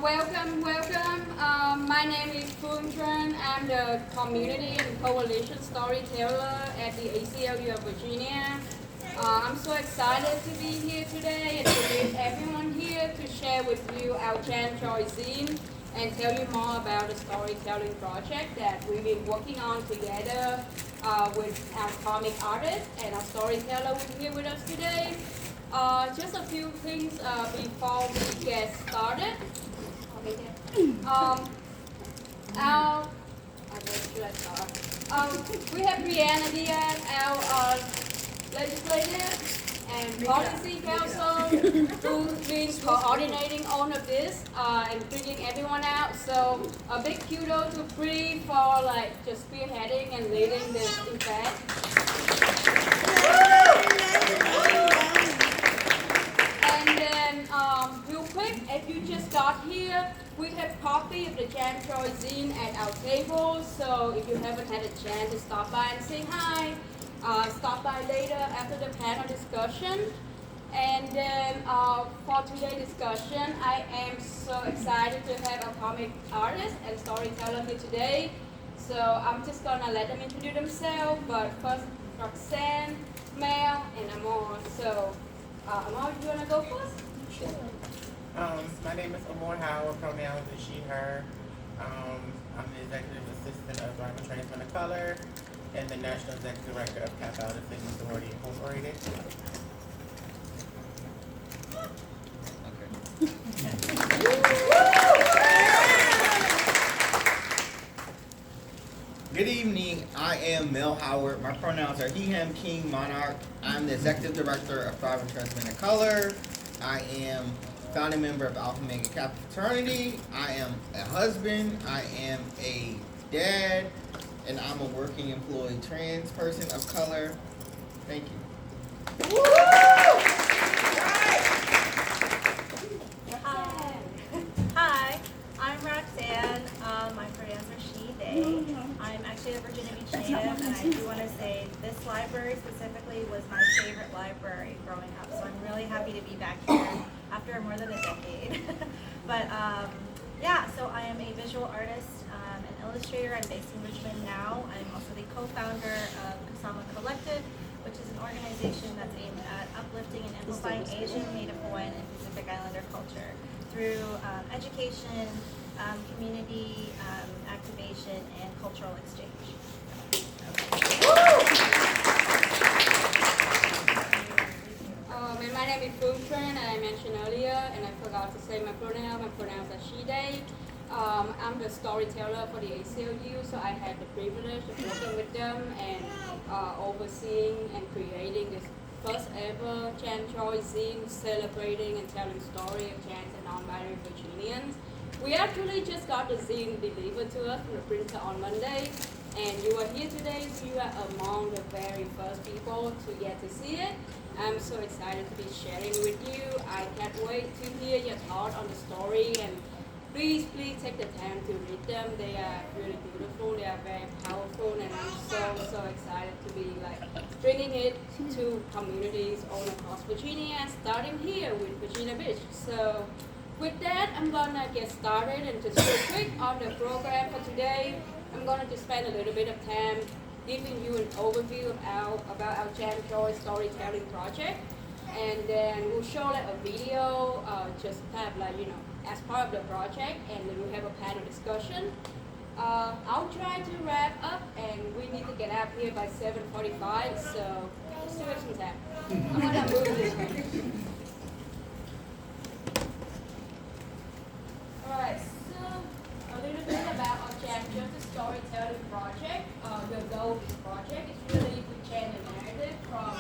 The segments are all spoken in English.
Welcome. My name is Phương Tran. I'm the Community and Coalition Storyteller at the ACLU of Virginia. I'm so excited to be here today and to meet everyone here to share with you our Chan Choi zine and tell you more about the storytelling project that we've been working on together with our comic artist and our storyteller here with us today. Just a few things before we get started. We have Brianna Diaz, our legislative and policy council, who's been coordinating all of this and bringing everyone out. So a big kudos to Bree for just spearheading and leading this event. And then, real quick, if you just got here, we have copy of the Chan Choi zine at our table. So if you haven't had a chance to stop by and say hi, stop by later after the panel discussion. And then for today's discussion, I am so excited to have a comic artist and storyteller here today. So I'm just gonna let them introduce themselves. But first, Roxanne, Mel, and Amor. So Amor, you wanna go first? Sure. My name is Amor Howard, pronouns are she, her. I'm the Executive Assistant of Driver Tradesmen of Color and the National Executive Director of Kappa Alpha Sigma Sorority Incorporated. Good evening, I am Mel Howard. My pronouns are he, him, king, monarch. I'm the Executive Director of Driver Tradesmen of Color. I am founding member of Alpha Omega Kappa Fraternity. I am a husband, I am a dad, and I'm a working employee trans person of color. Thank you. Hi, I'm Roxanne. My pronouns are she, they. I'm actually a Virginia Beach native, and I do want to say this library specifically was my favorite library growing up, so I'm really happy to be back here after more than a decade. But yeah, so I am a visual artist and illustrator. I'm based in Richmond now. I'm also the co-founder of Kusama Collective, which is an organization that's aimed at uplifting and amplifying Asian, Native Hawaiian, and Pacific Islander culture through education, community activation, and cultural exchange. And my name is Phương Tran, and I mentioned earlier, and I forgot to say my pronouns. My pronouns are she, they. I'm the storyteller for the ACLU, so I had the privilege of working with them and overseeing and creating this first ever Chan Choi zine celebrating and telling story of trans and non-binary Virginians. We actually just got the zine delivered to us from the printer on Monday, and you are here today, so you are among the very first people to get to see it. I'm so excited to be sharing with you. I can't wait to hear your thoughts on the story, and please take the time to read them. They are really beautiful, they are very powerful, and I'm so excited to be bringing it to communities all across Virginia, starting here with Virginia Beach. So with that, I'm gonna get started and just real quick on the program for today. I'm gonna just spend a little bit of time giving you an overview about our Chan Choi storytelling project, and then we'll show a video, just kind of as part of the project, and then we'll have a panel discussion. I'll try to wrap up, and we need to get out here by 7:45, so let's do it some time. I'm gonna move this way. Alright, so a little bit about our Chan Choi storytelling project. The goal of this project is really to change the narrative from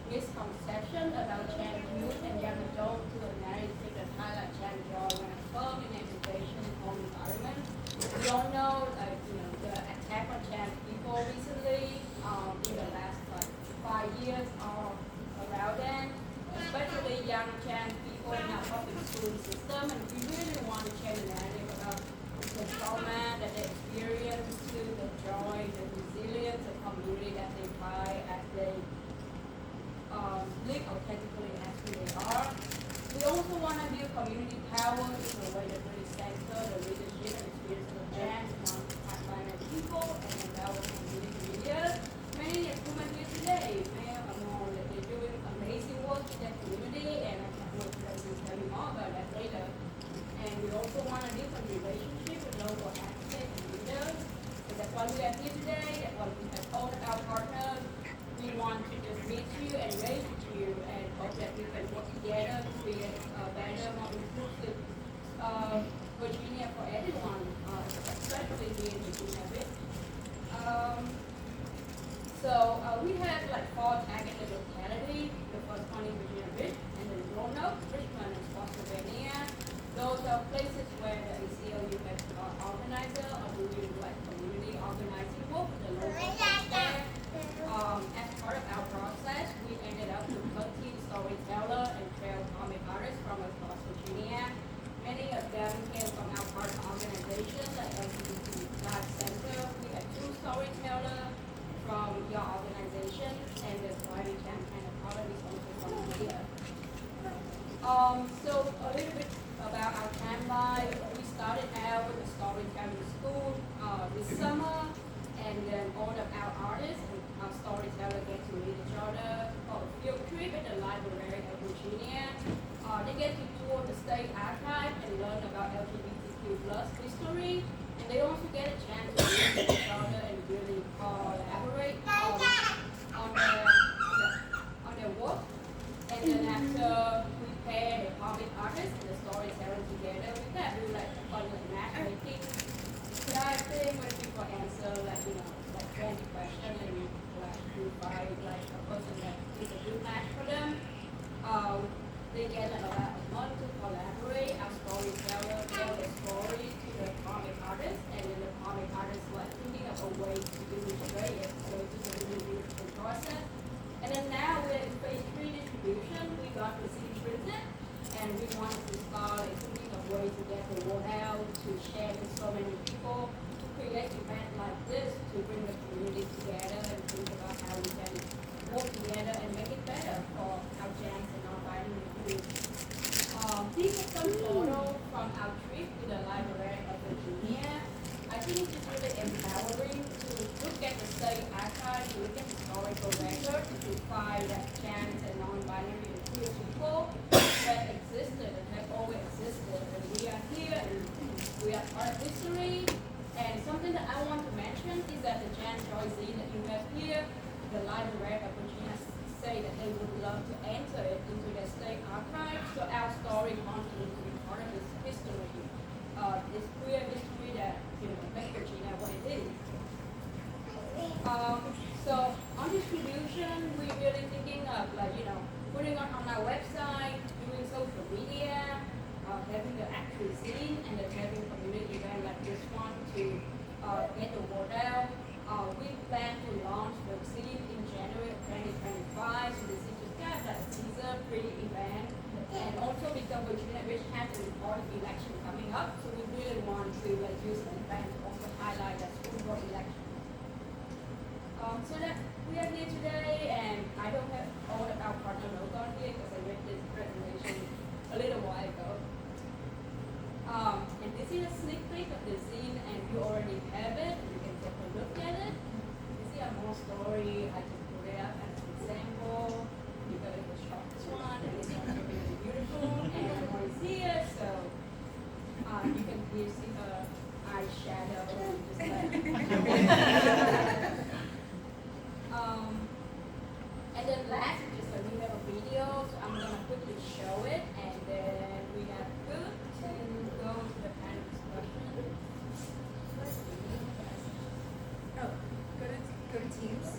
misconception about Chan youth and young adults to a narrative that highlights Chan Choi when affirmed in education and home environment. We all know, the attack on Chan people recently, in the last 5 years all around them, especially young Chan people in our public school system, and we really want to change the narrative about the trauma that they experience, to the joy, the resilience, the community that they find as they live authentically as who they are. We also want to build community power in a way that really center the leadership and experience of trans and non-binary people and empower community leaders. Many of whom are here today, may or more that they're doing amazing work in their community, and I can't wait for them to tell you more about that later. And we also want to deepen relationship with local advocates and leaders. So that's why we are here today. That's why we have all of our partners. We want to just meet you and raise you and hope that we can work together to create a better, more inclusive Virginia for everyone, especially here in Virginia Beach. We have like 4 targeted localities. The first one in Virginia Beach, and then Roanoke, Richmond, and Pennsylvania. Those are places where the ACLU has organizer or doing like community organizing work with the local folks there. As part of our process, we ended up with 13 storyteller and trail comic artists from across Virginia. Many of them came from our partner organization, like LGBT Life Center. We had 2 storytellers from your organization, and that's why we can kind of cover this also from here. So a little bit about our timeline. We started out with a storytelling school this summer, and then all of our artists and our storytellers get to meet each other for a field trip at the Library of Virginia. They get to tour the state archive and learn about LGBTQ+ history, and they also get a chance to meet each other and really collaborate on their work. And then after we pair the comic artist and the storyteller together, we can do like a fun like matchmaking type thing where people answer like 20 questions, and you find like a person that is a good match for them. They get like about a month to collaborate. Our storyteller tell the story to the comic artist, and then the comic artist like thinking of a way to illustrate it. So it's just a really beautiful process. And then now we're in phase 3 distribution. We got the CD printed, and we wanted to start thinking of ways to get the word out, to share with so many people, to create events like this, to bring the community together and think about how we can work together and make it better for our trans and non-binary community. These are some photos from our trip to the Library of Virginia. I think it's really empowering to look at the state archive, to look at historical records, to find that trans and non-binary and queer people that existed and have always existed. And we are here and we are part of history. And something that I want to mention is that the trans choices that you have here, the Library of Virginia say that they would love to enter it into their state archive. So our story continues to be part of this history, this queer history that make Virginia what it is. So on distribution, we're really thinking of putting on our website, doing social media, having the actual scene, and then having community event like this one to get the word out. We plan to launch the scene in January of 2025, so this is just kind of like a teaser pre-event. And also because Virginia Beach has an important election coming up, so we really want to use the event to also highlight that school board election. So that we are here today, and I don't have all of our partner logo on here because I read this presentation a little while ago. And this is a sneak peek of the scene, and you already have it, and you can take a look at it. This is a more story. I just put it up as an example because it was short this one, and it's also really beautiful, and everyone is here, so you can see her eyeshadow, just like. And then last, just like we have a video, so I'm gonna quickly show it, and then we have good to go to the panel discussion. Oh, go to Teams.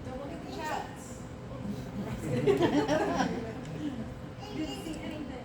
Don't look at the chats. You didn't see anything.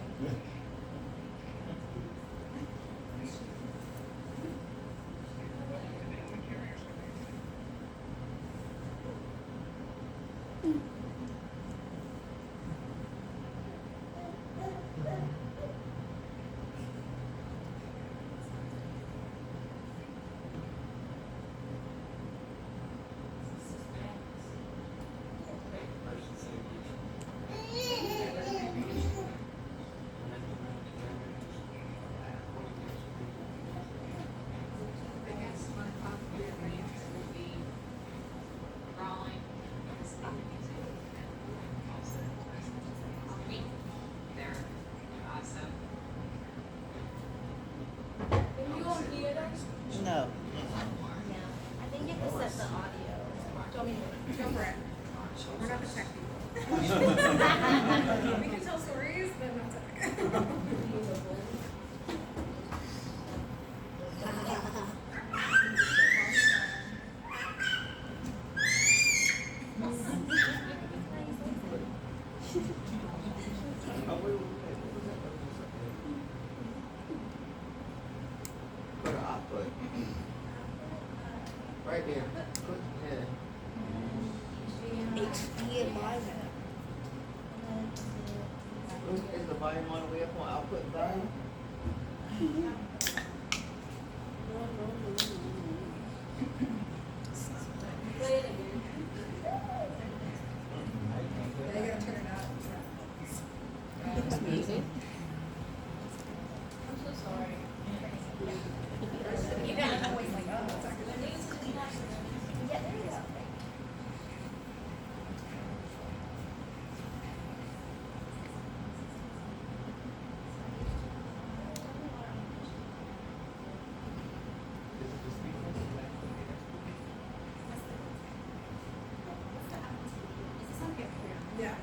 Go to output. Right there. HD alignment. Is the volume all the way up on output volume? Play it again. They gotta turn it up. I'm so sorry. You can't always like, oh, it's actually. Yeah, there you go. Yeah.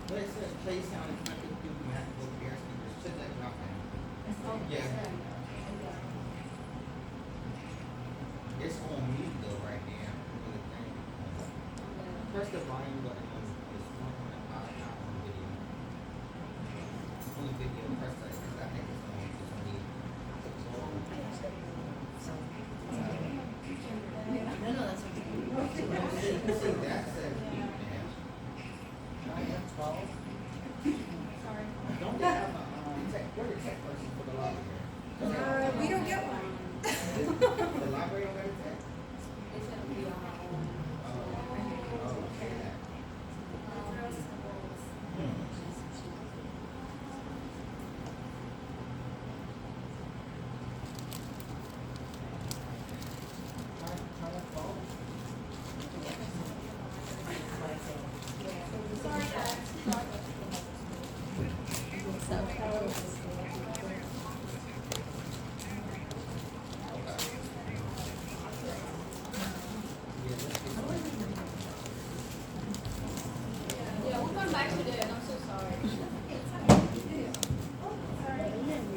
But it says play sound and connected to macbook air speakers. Check that drop down. Yeah. It's on mute though right now. Press the volume button on this 1.5 on video. On the video, press that because I think it's on mute. See, that says mute now. Don't they have a tech, where's the tech person for the library? We don't get one. The library don't have a tech? It's gonna be on our own. Oh, okay. Sorry, guys. Yeah, we'll come back to that. I'm so sorry. All right, we gonna.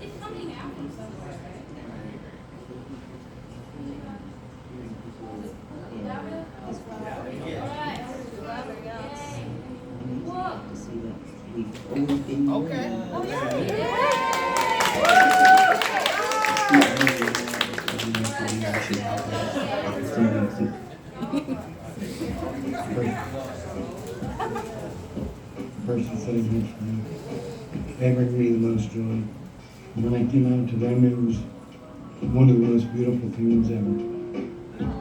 It's coming out from somewhere, right? Louder? All right. Yay. Whoa. Okay. Oh, yeah. Person says which they bring me the most joy. When I came out to them, it was one of the most beautiful feelings ever.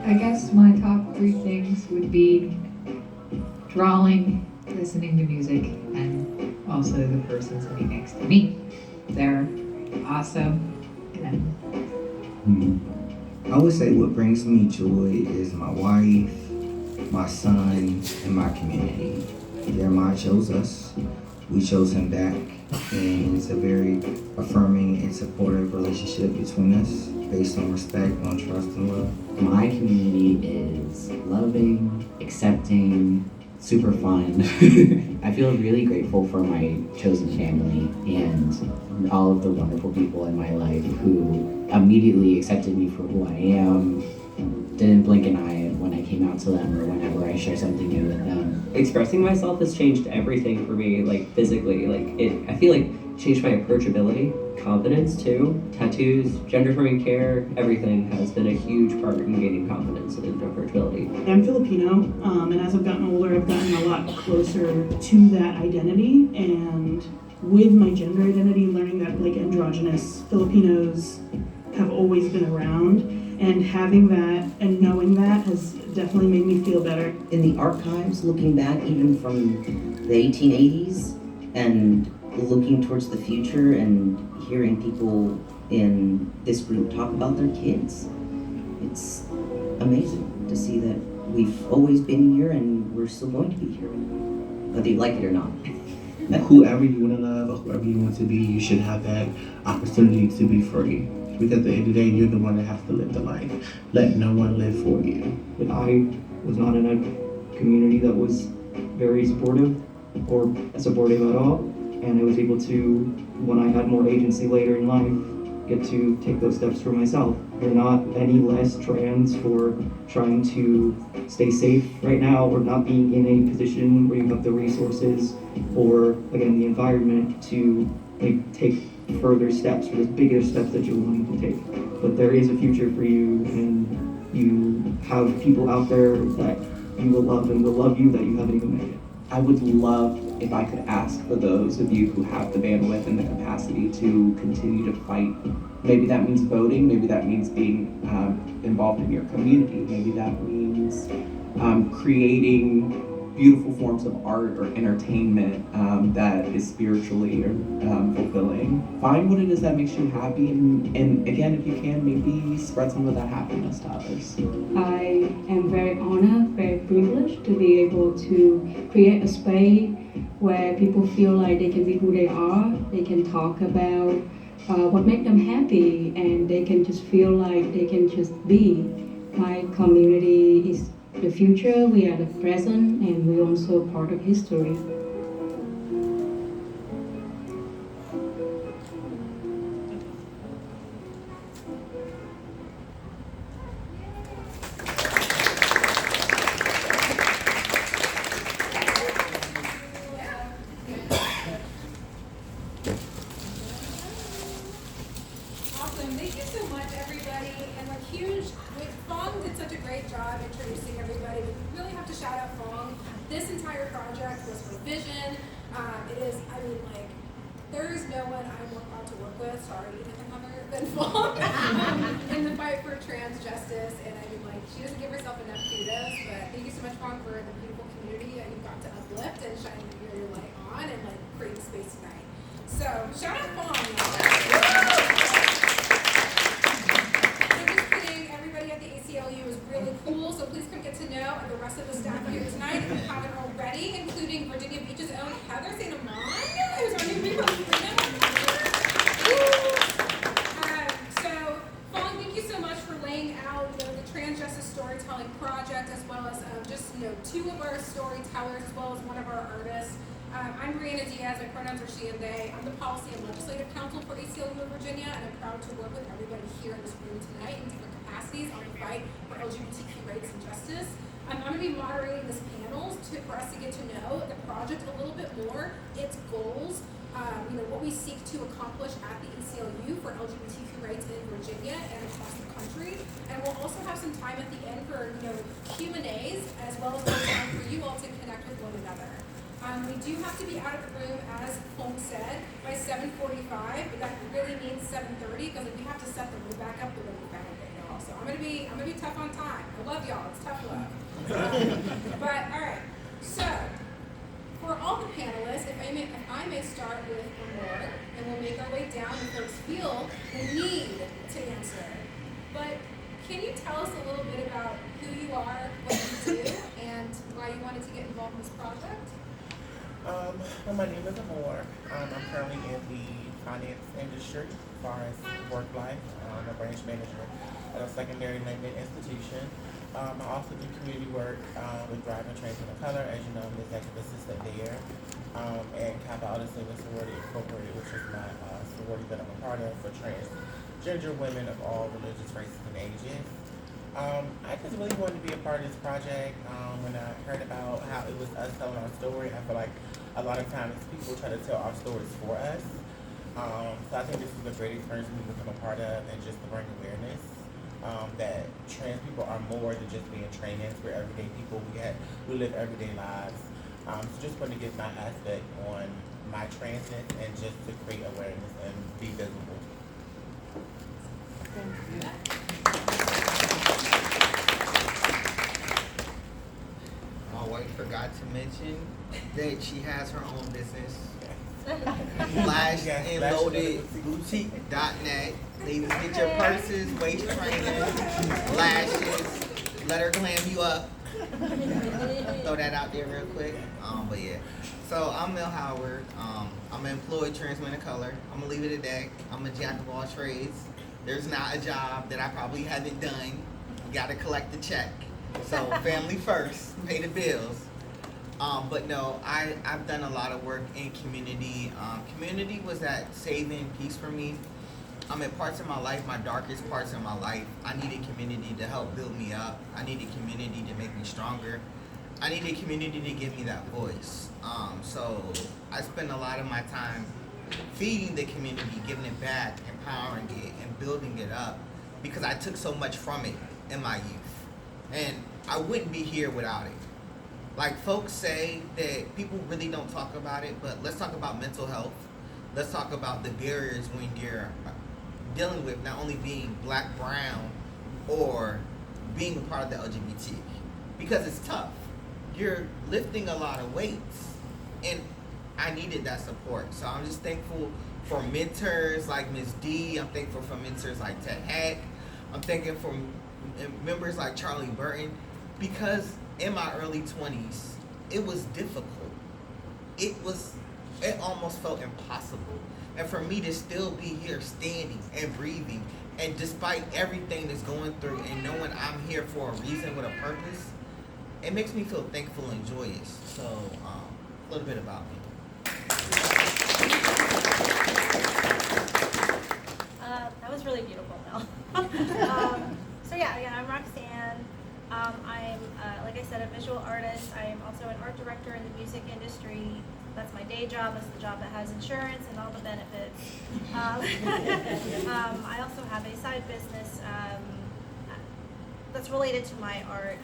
I guess my top three things would be drawing, listening to music, and also the person sitting next to me. They're awesome. And I would say what brings me joy is my wife, my son, and my community. Jeremiah chose us. We chose him back. And it's a very affirming and supportive relationship between us based on respect, on trust, and love. My community is loving, accepting, super fun. I feel really grateful for my chosen family and all of the wonderful people in my life who immediately accepted me for who I am, didn't blink an eye when I came out to them or whenever I share something new with them. Expressing myself has changed everything for me, like physically. I feel like changed my approachability, confidence too. Tattoos, gender affirming care, everything has been a huge part in gaining confidence and approachability. I'm Filipino, and as I've gotten older, I've gotten a lot closer to that identity. And with my gender identity, learning that like androgynous Filipinos have always been around, and having that and knowing that has definitely made me feel better. In the archives, looking back even from the 1880s and looking towards the future and hearing people in this group talk about their kids. It's amazing to see that we've always been here and we're still going to be here, whether you like it or not. Whoever you want to love or whoever you want to be, you should have that opportunity to be free. Because at the end of the day, you're the one that has to live the life. Let no one live for you. But I was not in a community that was very supportive or supportive at all, and I was able to, when I had more agency later in life, get to take those steps for myself. We're not any less trans for trying to stay safe right now or not being in a position where you have the resources or, again, the environment to take further steps or the bigger steps that you're wanting to take. But there is a future for you, and you have people out there that you will love and will love you that you haven't even met yet. I would love if I could ask for those of you who have the bandwidth and the capacity to continue to fight. Maybe that means voting, maybe that means being involved in your community, maybe that means creating beautiful forms of art or entertainment that is spiritually fulfilling. Find what it is that makes you happy, and again, if you can, maybe spread some of that happiness to others. I am very honored, very privileged to be able to create a space where people feel like they can be who they are, they can talk about what makes them happy, and they can just feel like they can just be. My community is the future, we are the present, and we're also part of history. Awesome. Thank you so much, everybody. And a huge, Fong did such a great job introducing everybody. We really have to shout out Fong. This entire project was her vision. It is, I mean, like, there is no one I'm more proud to work with, sorry, anything other than Fong, in the fight for trans justice. And I mean, like, she doesn't give herself enough kudos, but thank you so much, Fong, for the beautiful community that you've got to uplift and shine your light on and, like, create the space tonight. So, shout out Fong, y'all. Everybody at the ACLU is really cool, so please come get to know the rest of the staff here tonight if you haven't already, including Virginia Beach's own Heather St. Amand, who's our new member of Freedom. So, Fong, thank you so much for laying out the Trans Justice Storytelling Project, as well as just two of our storytellers, as well as one of our artists. I'm Brianna Diaz, my pronouns are she and they. I'm the Policy and Legislative Counsel for ACLU of Virginia, and I'm proud to work with everybody here in this room tonight in different capacities on the fight for LGBTQ rights and justice. I'm going to be moderating this panel for us to get to know the project a little bit more, its goals, what we seek to accomplish at the ACLU for LGBTQ rights in Virginia and across the country. And we'll also have some time at the end for Q&As, as well as time for you all to connect with one another. We do have to be out of the room, as Fong said, by 7:45, but that really means 7:30 because we have to set the room back up the way we found it, y'all. So I'm gonna be tough on time. I love y'all. It's tough love. But all right. So for all the panelists, if I may start with Amor, and we'll make our way down and folks feel the need to answer. But can you tell us a little bit about who you are, what you do, and why you wanted to get involved in this project? Well, my name is Amor. I'm currently in the finance industry as far as work life. I'm a branch manager at a secondary lending institution. I also do community work with Driving Trains in the Color. As you know, I'm the executive assistant there. And Kappa Alpha Sigma Sorority Incorporated, which is my sorority that I'm a part of for transgender women of all religious, races, and ages. I just really wanted to be a part of this project. When I heard about how it was us telling our story, I feel like a lot of times people try to tell our stories for us. So I think this is a great experience for me to become a part of, and just to bring awareness that trans people are more than just being trans. We're everyday people. We live everyday lives. So just want to get my aspect on my transness and just to create awareness and be visible. Thank you. I forgot to mention that she has her own business. Flash and Loaded Boutique.net. Ladies, get your purses, waist trainers, lashes. Let her glam you up. Throw that out there real quick. But yeah. So I'm Mel Howard. I'm an employed trans man of color. I'm gonna leave it at that. I'm a jack of all trades. There's not a job that I probably haven't done. You gotta collect the check. So family first, pay the bills. But no, I've done a lot of work in community. Community was that saving piece for me. In parts of my life, my darkest parts of my life, I needed community to help build me up. I needed community to make me stronger. I needed community to give me that voice. So I spend a lot of my time feeding the community, giving it back, empowering it, and building it up, because I took so much from it in my youth. And I wouldn't be here without it. Like folks say that people really don't talk about it, but let's talk about mental health. Let's talk about the barriers when you're dealing with not only being black, brown, or being a part of the LGBT, because it's tough. You're lifting a lot of weights, and I needed that support. So I'm just thankful for mentors like Ms. D. I'm thankful for mentors like Ted Hack. I'm thankful for members like Charlie Burton, because in my early 20s, it was difficult. It almost felt impossible. And for me to still be here standing and breathing, and despite everything that's going through, and knowing I'm here for a reason with a purpose, it makes me feel thankful and joyous. So, a little bit about me. That was really beautiful, Mel. So yeah, I'm Roxanne. I'm, like I said, a visual artist. I am also an art director in the music industry. That's my day job. That's the job that has insurance and all the benefits. I also have a side business that's related to my art.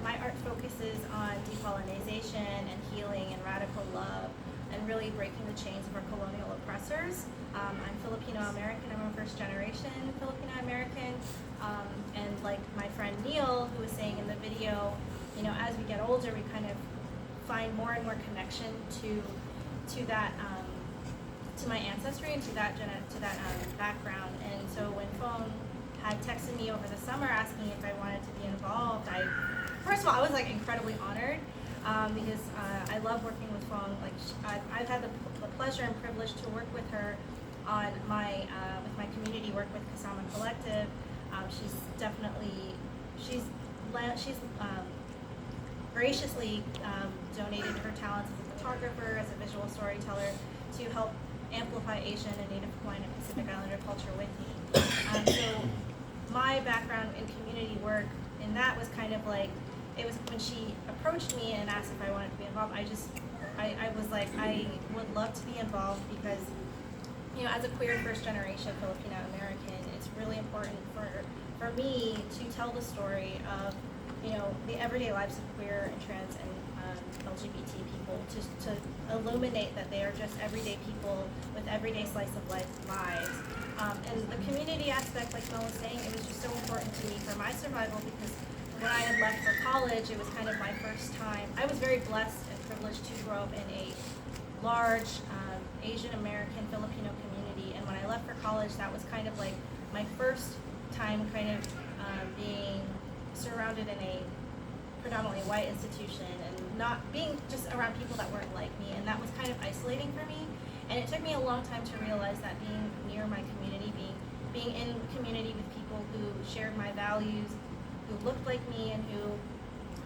My art focuses on decolonization and healing and radical love, and really breaking the chains of our colonial oppressors. I'm Filipino American. I'm a first generation Filipino American. And like my friend Neil, who was saying in the video, you know, as we get older, we kind of find more and more connection to that, to my ancestry and to that background. And so when Phone had texted me over the summer asking if I wanted to be involved, first of all, I was like incredibly honored. Because I love working with Phone. Like I've had the pleasure and privilege to work with her on my with my community work with Kasama Collective. She's graciously donated her talents as a photographer, as a visual storyteller, to help amplify Asian and Native Hawaiian and Pacific Islander culture with me. So my background in community work, and that was kind of like, it was when she approached me and asked if I wanted to be involved, I was like, I would love to be involved, because, you know, as a queer first generation Filipino American, it's really important for me to tell the story of, you know, the everyday lives of queer and trans and LGBT people, to illuminate that they are just everyday people with everyday slice of life lives. And the community aspect, like Mel was saying, it was just so important to me for my survival, because when I had left for college, it was kind of my first time. I was very blessed and privileged to grow up in a large Asian American Filipino community, and when I left for college, that was kind of like my first time kind of being surrounded in a predominantly white institution and not being just around people that weren't like me, and that was kind of isolating for me. And it took me a long time to realize that being near my community, being in community with people who shared my values, who looked like me, and who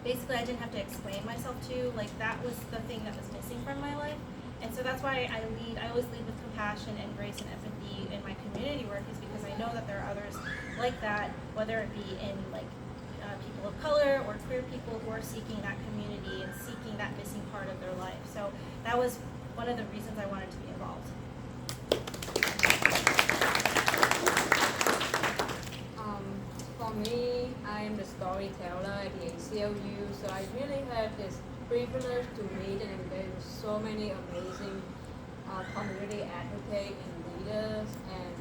basically I didn't have to explain myself to, like that was the thing that was missing from my life. And so that's why I always lead with compassion and grace and empathy in my community work, is because I know that there are others like that, whether it be in like people of color or queer people who are seeking that community and seeking that missing part of their life. So that was one of the reasons I wanted to be involved. For me, I am the storyteller at the ACLU, so I really have this privilege to meet and engage with so many amazing community advocates and leaders, and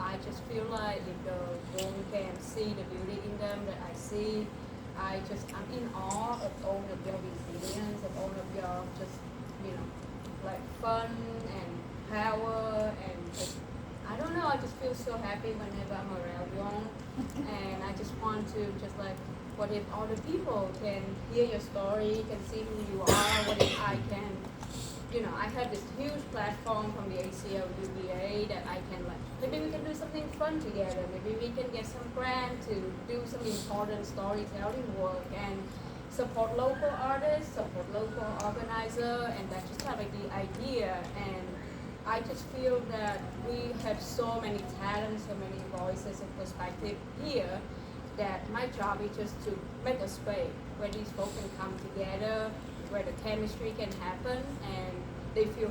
I just feel like if the room can see the beauty in them that I see, I'm in awe of all of your resilience, of all of your just, you know, like fun and power, and just, I don't know, I just feel so happy whenever I'm around you, and I just want to just like, what if other people can hear your story, can see who you are, what if I can, I have this huge platform from the ACLU-VA that I can like, maybe we can do something fun together, maybe we can get some grant to do some important storytelling work and support local artists, support local organizers, and that's just kind of like the idea. And I just feel that we have so many talents, so many voices and perspectives here, that my job is just to make a space where these folks can come together, where the chemistry can happen, and they feel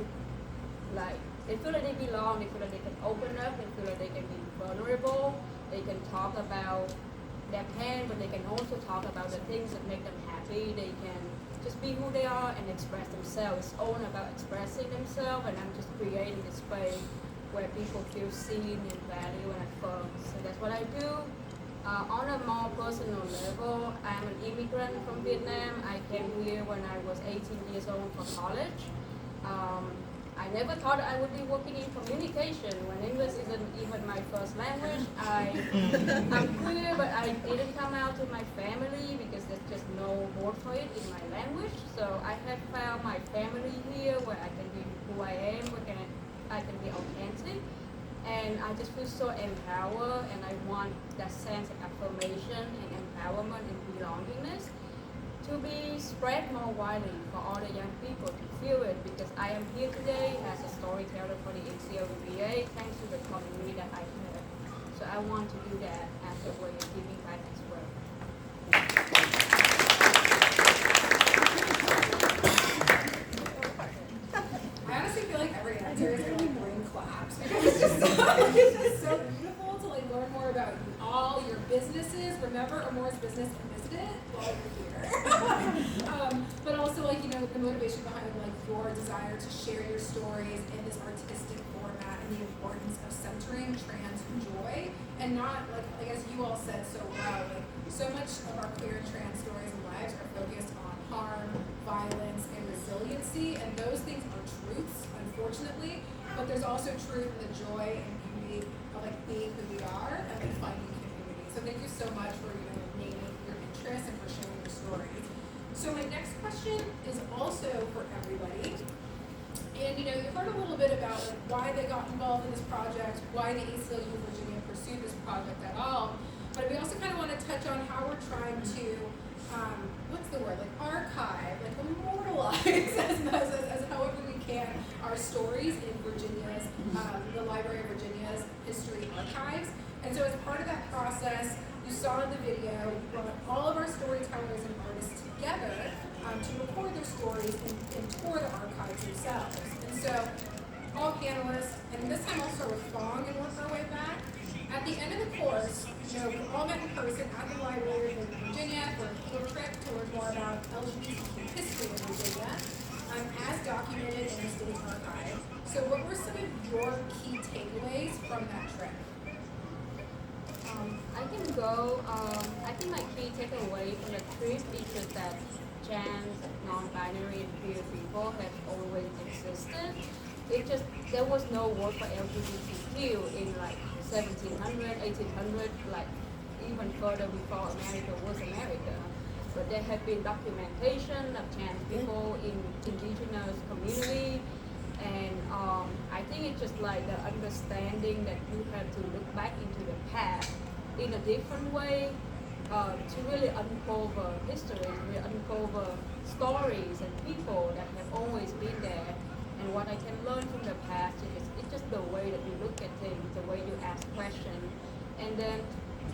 like they belong, they feel like they can open up, they feel like they can be vulnerable, they can talk about their pain, but they can also talk about the things that make them happy. They can just be who they are and express themselves. It's all about expressing themselves, and I'm just creating this space where people feel seen and valued and affirmed. So that's what I do. On a more personal level, I'm an immigrant from Vietnam. I came here when I was 18 years old for college. I never thought I would be working in communication when English isn't even my first language. I'm queer, but I didn't come out to my family because there's just no word for it in my language. So I have found my family here where I can be who I am, where I can be authentic. And I just feel so empowered, and I want that sense of affirmation and empowerment and belongingness to be spread more widely for all the young people to feel it, because I am here today as a storyteller for the ACLU-VA thanks to the community that I have. So I want to do that as a way of giving back as well. I honestly feel like every answer is gonna like bring claps because it's just so beautiful to like learn more about all your businesses. Remember Amore's business and visit it while you're here. But also like the motivation behind like your desire to share your stories in this artistic format and the importance of centering trans joy and not like as you all said so well, like so much of our queer and trans stories and lives are focused on harm, violence, and resiliency, and those things are truths, unfortunately, but there's also truth in the joy and beauty of like being who we are and like finding community. So thank you so much for naming your interests and for sharing your stories. So my next question is also for everybody. And you've heard a little bit about like why they got involved in this project, why the ACLU of Virginia pursued this project at all. But we also kind of want to touch on how we're trying to archive, like immortalize as however we can our stories in Virginia's, the Library of Virginia's history archives. And so as part of that process, you saw in the video, we brought all of our storytellers and artists together to record their stories and tour the archives themselves. And so all panelists, and this time I'll start with Fong and work our way back. At the end of the course, we all met in person at the Library of Virginia for a field trip to learn more about LGBTQ history in Virginia, as documented in the state archive. So what were some of your key takeaways from that trip? I can go. I think my key takeaway from the trip is just that trans, non-binary, and queer people have always existed. There was no word for LGBTQ in like 1700, 1800, like even further before America was America. But there have been documentation of trans people in indigenous community, and I think it's just like the understanding that you have to look back into the past in a different way to really uncover history, to really uncover stories and people that have always been there. And what I can learn from the past is it's just the way that you look at things, the way you ask questions, and then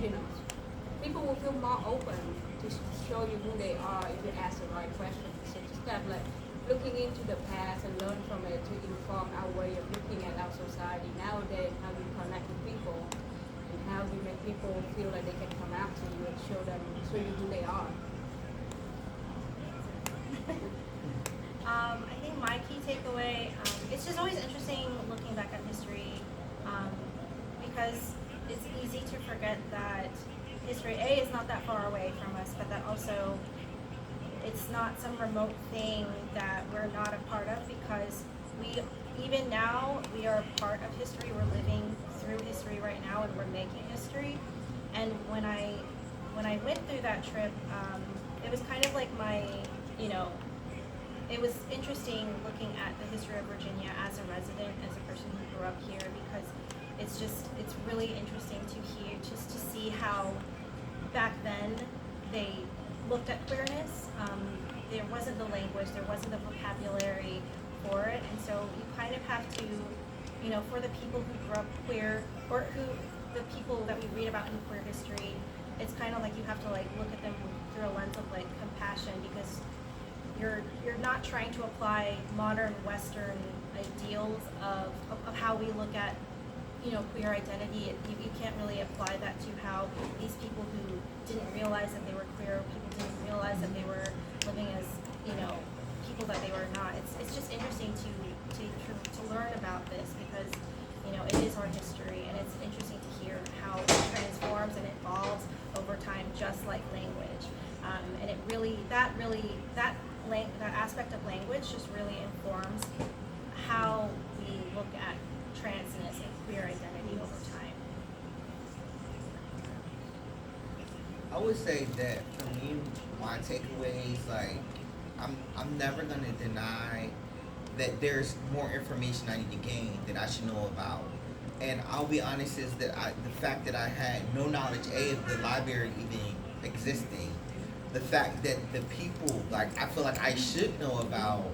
people will feel more open to show you who they are if you ask the right questions. So just kind of like looking into the past and learn from it to inform our way of looking at our society nowadays, how we connect with people, and how we make people feel like they can come out to you and show you who they are. I think my key takeaway, it's just always interesting looking back at history because it's easy to forget that history, A, is not that far away from us, but that also it's not some remote thing that we're not a part of, because even now we are a part of history. We're living through history right now and we're making history. And when I went through that trip, it was kind of like my, you know, it was interesting looking at the history of Virginia as a resident, as a person who grew up here, because it's really interesting to hear, just to see how back then they looked at queerness. There wasn't the language, there wasn't the vocabulary for it, and so you kind of have to, you know, for the people who grew up queer, or the people that we read about in queer history, it's kind of like you have to like look at them through a lens of like compassion, because you're not trying to apply modern Western ideals of how we look at, you know, queer identity. You can't really apply that to how these people who didn't realize that they were queer, people didn't realize that they were living as, you know, people that they were not. It's just interesting to learn about this, because, you know, it is our history, and it's interesting to hear how it transforms and evolves over time, just like language. And it really, that aspect of language just really informs how we look at transness and queer identity over time. I would say that for me, my takeaways, like, I'm never gonna deny that there's more information I need to gain that I should know about. And I'll be honest, is that the fact that I had no knowledge, of the library even existing, the fact that the people, like, I feel like I should know about,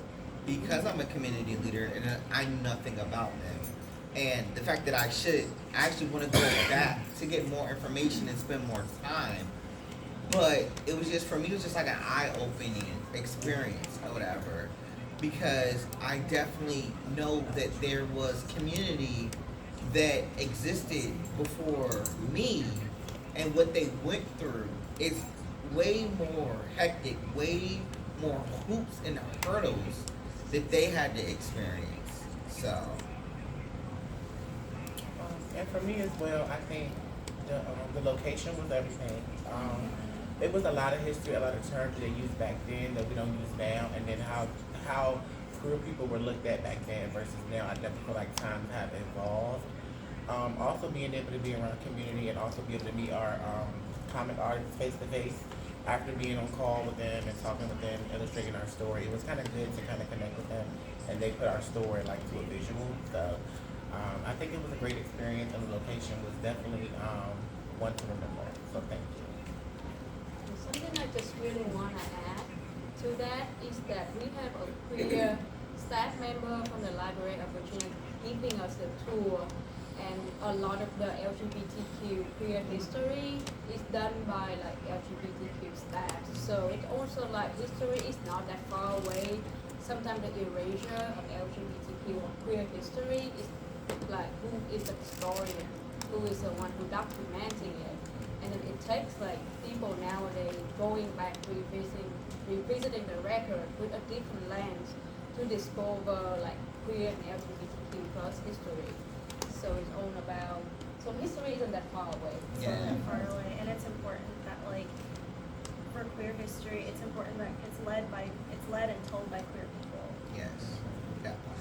because I'm a community leader and I knew nothing about them. And the fact that I actually want to go back to get more information and spend more time. But it was just, for me, it was just like an eye-opening experience or whatever. Because I definitely know that there was community that existed before me, and what they went through is way more hectic, way more hoops and hurdles that they had to experience. So. And for me as well, I think the location was everything. It was a lot of history, a lot of terms that they used back then that we don't use now, and then how queer people were looked at back then versus now. I definitely feel like times have evolved. Also being able to be around community and also be able to meet our comic artists face to face after being on call with them and talking with them, illustrating our story. It was kind of good to kind of connect with them, and they put our story like to a visual. So I think it was a great experience, and the location was definitely one to remember. So thank you. Something I just really want to add to that is that we have a queer staff member from the Library of Virginia giving us a tour, and a lot of the LGBTQ queer history is done by like LGBTQ staff. So it also like history is not that far away. Sometimes the erasure of LGBTQ or queer history is like who is the historian, who is the one who documenting it. And then it takes like people nowadays going back revisiting the record with a different lens to discover like queer and LGBTQ plus history. So it's all about, so history isn't that far away. Yeah. That far away, and it's important that like for queer history, it's important that it's led and told by queer people. Yes, that part.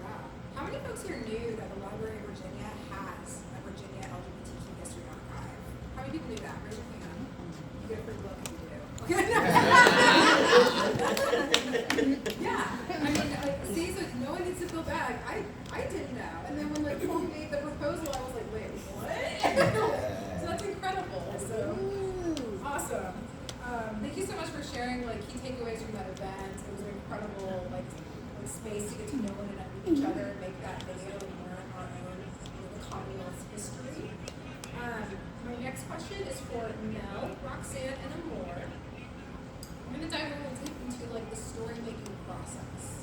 Yeah. How many folks here knew that the Library of Virginia has a Virginia LGBTQ history archive? How many people knew that? Raise your hand. You get a free look if you do. Okay. Yeah. I mean, like, see, so no one needs to feel bad. I didn't know. And then when like Paul made the proposal, I was like, wait, what? So that's incredible. So awesome. Thank you so much for sharing like key takeaways from that event. It was an incredible like space to get to know one another, each other, and make that video and learn our own the Commonwealth's history. My next question is for Mel, Roxanne, and Amor. I'm going to dive a little deep into like the story making process.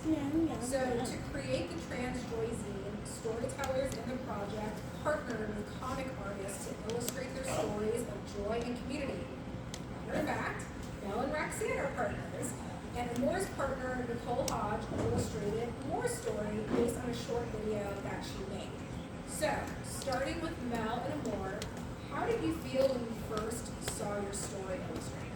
So to create the trans joy zine, storytellers in the project partnered with comic artists to illustrate their stories of joy and community. Matter of fact, Mel and Roxanne are partners, and Amor's partner Nicole Hodge illustrated Amor's story based on a short video that she made. So starting with Mel and Amor, how did you feel when you first saw your story illustrated?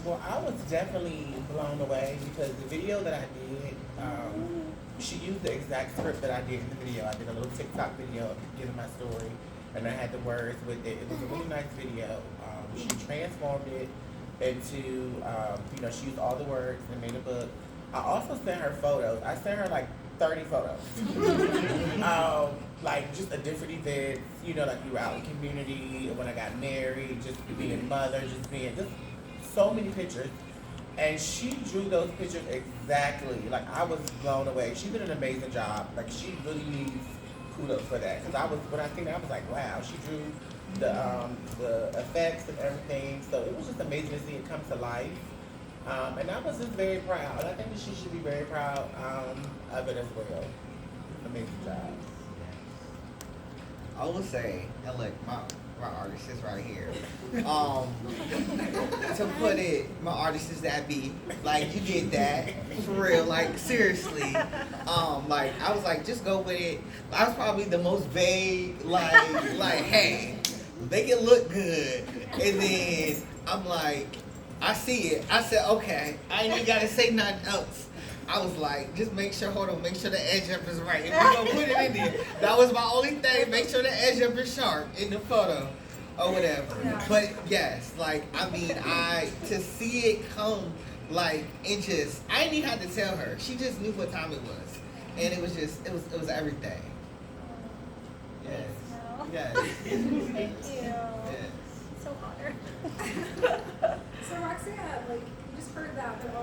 Well, I was definitely blown away because the video that I did, she used the exact script that I did in the video. I did a little TikTok video giving my story, and I had the words with it. It was a really nice video. She transformed it into, she used all the words and made a book. I also sent her photos. I sent her like 30 photos. Like just a different events, like you were out in the community, when I got married, just being a mother, just so many pictures. And she drew those pictures exactly. Like I was blown away. She did an amazing job. Like she really needs kudos for that. Cause when I think I was like, wow, she drew the effects and everything. So it was just amazing to see it come to life. And I was just very proud. I think that she should be very proud of it as well. Amazing job. I would say, and look, my artist is right here. To put it, my artist is that beat. Like you did that for real. Like seriously. Like I was like, just go with it. I was probably the most vague. Like hey, make it look good. And then I'm like, I see it. I said, okay. I ain't even gotta say nothing else. I was like, just make sure the edge up is right. If you're gonna put it in there, that was my only thing. Make sure the edge up is sharp in the photo or whatever. But yes, like, I mean, to see it come, like, it just, I didn't even have to tell her. She just knew what time it was. And it was just, it was everything. Yes. Yes. Thank you. Yes. So honored. So Roxanne, like you just heard that, but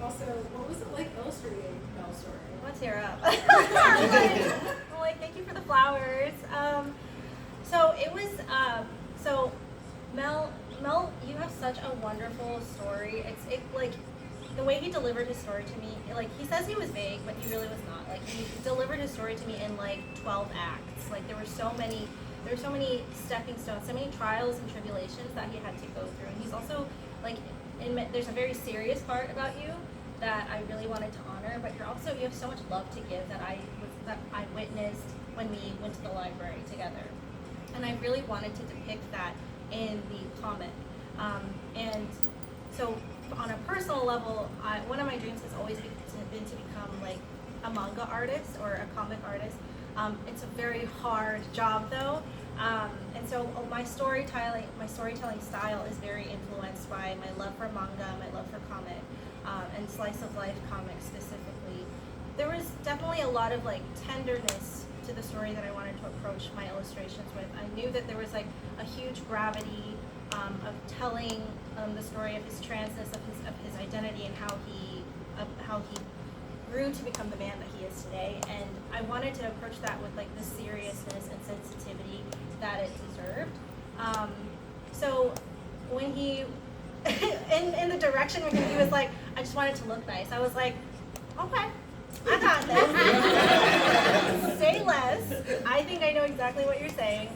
also, what was it like illustrating Mel's story? Let's tear up. I'm like, thank you for the flowers. So it was, so Mel, you have such a wonderful story. It's like the way he delivered his story to me. Like he says he was vague, but he really was not. Like he delivered his story to me in like 12 acts. Like there were so many stepping stones, so many trials and tribulations that he had to go through. And he's also like, there's a very serious part about you that I really wanted to honor, but you have so much love to give that I witnessed when we went to the library together. And I really wanted to depict that in the comic. And so on a personal level, one of my dreams has always been to become like a manga artist or a comic artist. It's a very hard job though. And so my storytelling style is very influenced by my love for manga, my love for comic, and slice of life comics specifically. There was definitely a lot of like tenderness to the story that I wanted to approach my illustrations with. I knew that there was like a huge gravity of telling the story of his transness, of his identity, and how he grew to become the man that he is today. And I wanted to approach that with like the seriousness and sensitivity that it deserved. So when he, in the direction when he was like, I just wanted to look nice, I was like, okay, I got this. Say less. I think I know exactly what you're saying.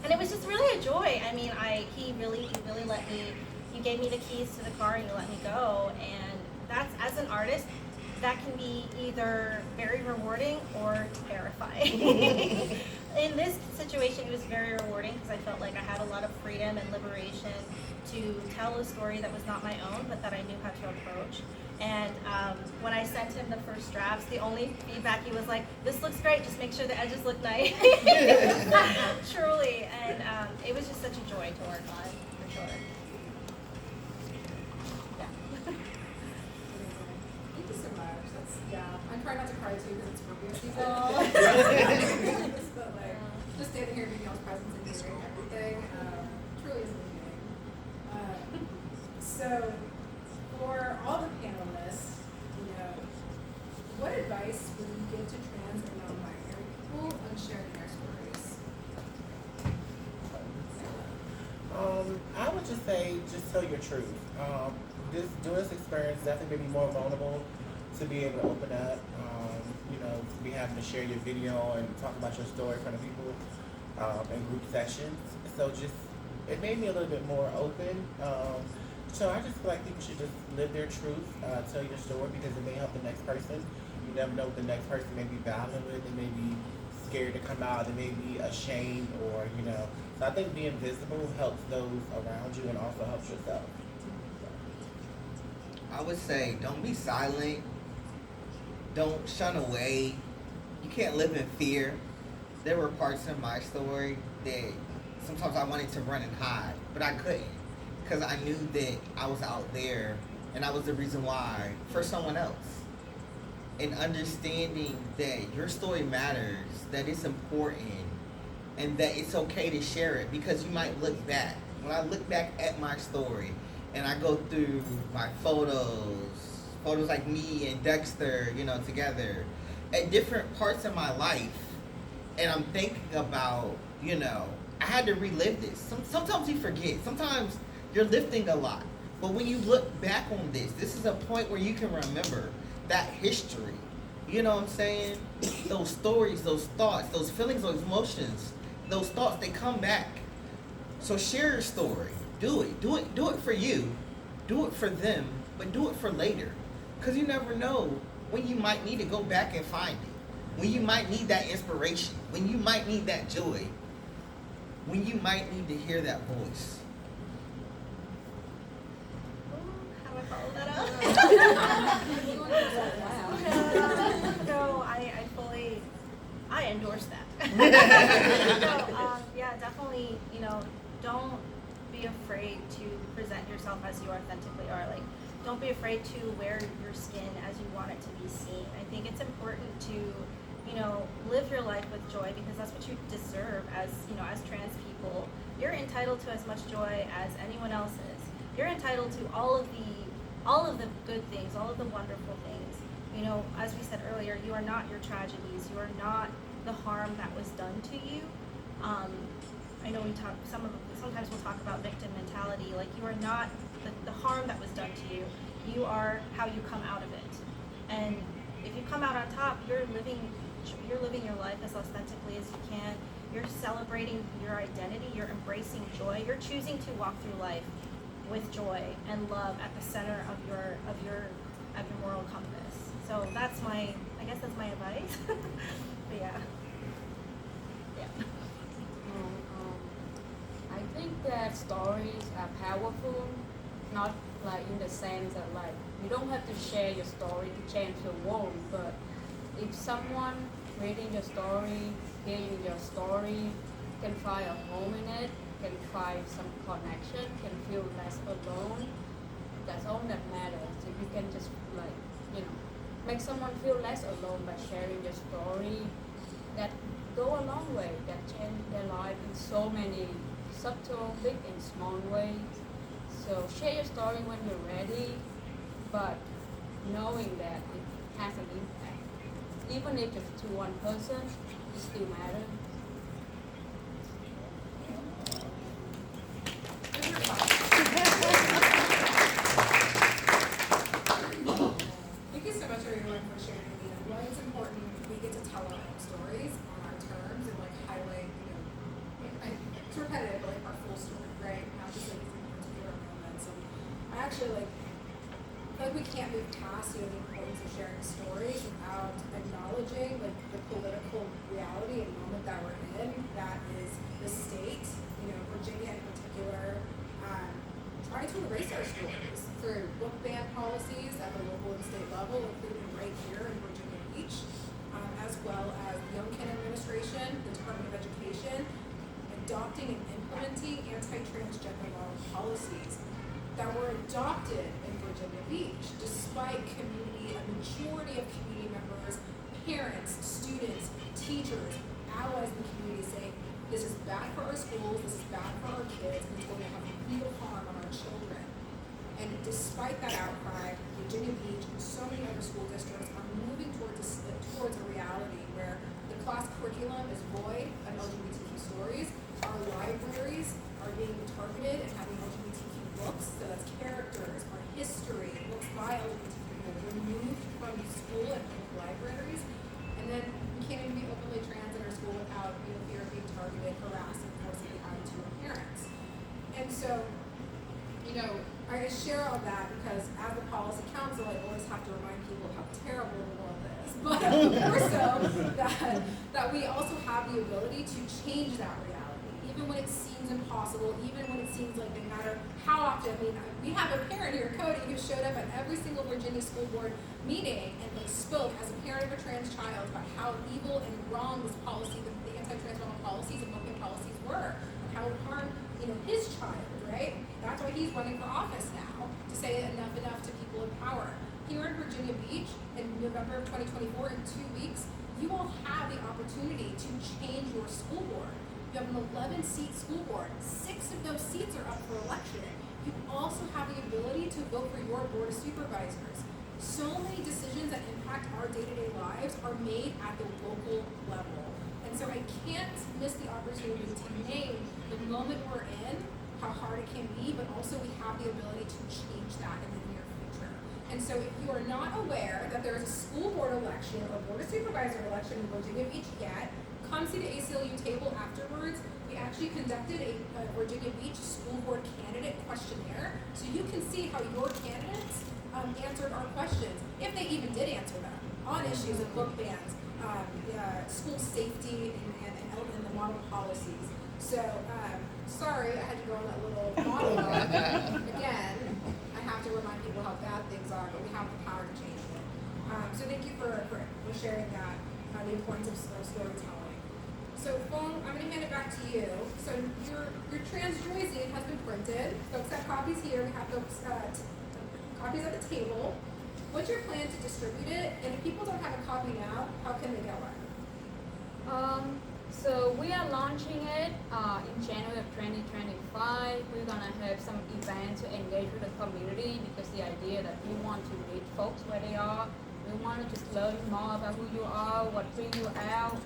And it was just really a joy. I mean, he really let me, you gave me the keys to the car and you let me go. And that's, as an artist, that can be either very rewarding or terrifying. In this situation, it was very rewarding because I felt like I had a lot of freedom and liberation to tell a story that was not my own, but that I knew how to approach. And when I sent him the first drafts, the only feedback, he was like, this looks great, just make sure the edges look nice. Truly. And it was just such a joy to work on, for sure. I try not to cry too because it's Scorpio season. But like, just standing here being y'all's presence and hearing everything, truly is amazing. So, for all the panelists, what advice would you give to trans and non-binary people on sharing their stories? I would just say, just tell your truth. Doing this experience definitely made me more vulnerable to be able to open up, to be having to share your video and talk about your story in front of people in group sessions. So it made me a little bit more open. So I just feel like people should just live their truth, tell your story, because it may help the next person. You never know what the next person may be battling with. They may be scared to come out. They may be ashamed, or So I think being visible helps those around you and also helps yourself. I would say, don't be silent. don't shun away. You can't live in fear. There were parts in my story that sometimes I wanted to run and hide, but I couldn't because I knew that I was out there and I was the reason why for someone else. And understanding that your story matters, that it's important, and that it's okay to share it because you might look back. When I look back at my story and I go through my photos like me and Dexter, together at different parts of my life, and I'm thinking about, I had to relive this. Sometimes you forget. Sometimes you're lifting a lot. But when you look back on this is a point where you can remember that history. You know what I'm saying? Those stories, those thoughts, those feelings, those emotions, those thoughts, they come back. So share your story. Do it. Do it for you. Do it for them, but do it for later. Because you never know when you might need to go back and find it. When you might need that inspiration. When you might need that joy. When you might need to hear that voice. How do I follow that up? No, I endorse that. So, yeah, definitely, don't be afraid to present yourself as you authentically are. Like, don't be afraid to wear your skin as you want it to be seen. I think it's important to, live your life with joy because that's what you deserve as trans people. You're entitled to as much joy as anyone else is. You're entitled to all of the good things, all of the wonderful things. As we said earlier, you are not your tragedies. You are not the harm that was done to you. I know sometimes we'll talk about victim mentality. Like, you are not the harm that was done to you. You are how you come out of it. And if you come out on top, you're living your life as authentically as you can. You're celebrating your identity. You're embracing joy. You're choosing to walk through life with joy and love at the center of your moral compass. So that's my advice. But yeah. I think that stories are powerful, not like in the sense that like you don't have to share your story to change the world, but if someone reading your story, hearing your story, can find a home in it, can find some connection, can feel less alone, that's all that matters. If you can just make someone feel less alone by sharing your story, that go a long way, that change their life in so many subtle, big and small ways. So share your story when you're ready, but knowing that it has an impact. Even if it's to one person, it still matters. Thank you so much everyone for sharing. Well, it's important we get to tell our own stories on our terms and highlight, it's repetitive, but our full story, right? Not just these particular moments. And I actually feel like we can't move past the importance of sharing stories without acknowledging the political reality and moment that we're in. That is the state, Virginia in particular, trying to erase our stories through book ban policies at the local and state level, including right here in Virginia Beach, as well as the Young Kin Administration, the Department of Education, adopting and implementing anti-transgender law policies that were adopted in Virginia Beach, despite a majority of community members, parents, students, teachers, allies in the community saying, this is bad for our schools, this is bad for our kids, and it's going to have real harm on our children. And despite that outcry, Virginia Beach and so many other school districts are moving towards a reality where the class curriculum is void of LGBTQ stories. Our libraries are being targeted and having LGBTQ books, so that's characters, our history, books by LGBTQ people removed from school and public libraries. And then we can't even be openly trans in our school without fear of being targeted, harassed, and forcibly outed to our parents. And so, I share all that because as the policy council, I always have to remind people how terrible the world is. But more so that we also have the ability to change that reality, even when it seems seems impossible, even when it seems like no matter how often. I mean, we have a parent here, Cody, who showed up at every single Virginia school board meeting and like spoke as a parent of a trans child about how evil and wrong this policy, the anti-trans policies and booking policies were, and how it would harm, his child, right? That's why he's running for office now, to say enough to people in power. Here in Virginia Beach, in November of 2024, in 2 weeks, you will have the opportunity to change your school board. You have an 11-seat school board. 6 of those seats are up for election. You also have the ability to vote for your board of supervisors. So many decisions that impact our day-to-day lives are made at the local level. And so I can't miss the opportunity to name the moment we're in, how hard it can be, but also we have the ability to change that in the near future. And so if you are not aware that there is a school board election or board of supervisor election in Virginia Beach yet, come see the ACLU table afterwards. We actually conducted a Virginia Beach school board candidate questionnaire, so you can see how your candidates answered our questions, if they even did answer them, on issues of book bans, school safety, and the model policies. So, sorry, I had to go on that little monologue. Again, I have to remind people how bad things are, but we have the power to change it. So thank you for sharing that, the importance of storytelling. So Fong, I'm going to hand it back to you. So your trans jersey has been printed. Folks have copies here. We have folks copies at the table. What's your plan to distribute it? And if people don't have a copy now, how can they get one? So we are launching it in January of 2025. We're gonna have some events to engage with the community, because the idea that we want to meet folks where they are. We want to just learn more about who you are, what brings you out,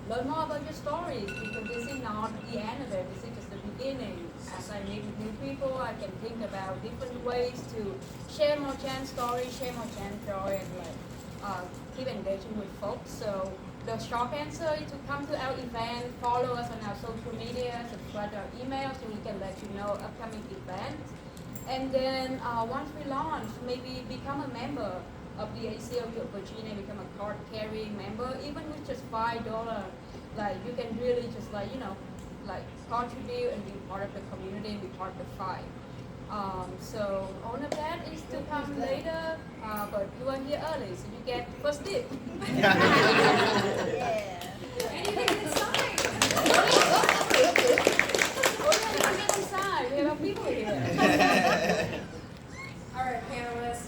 learn more about your stories, because this is not the end of it. This is just the beginning. As I meet with new people, I can think about different ways to share more trans stories, share more trans joy, and keep engaging with folks. So the short answer is to come to our event, follow us on our social media, subscribe to our emails, so we can let you know upcoming events. And then once we launch, maybe become a member of the ACLU of Virginia, become a card-carrying member, even with just $5. Like, you can really just contribute and be part of the community and be part of the fight. So all of that is to come later, but you are here early, so you get first dip. Yeah. And you can get signed. We have people here. All right, panelists.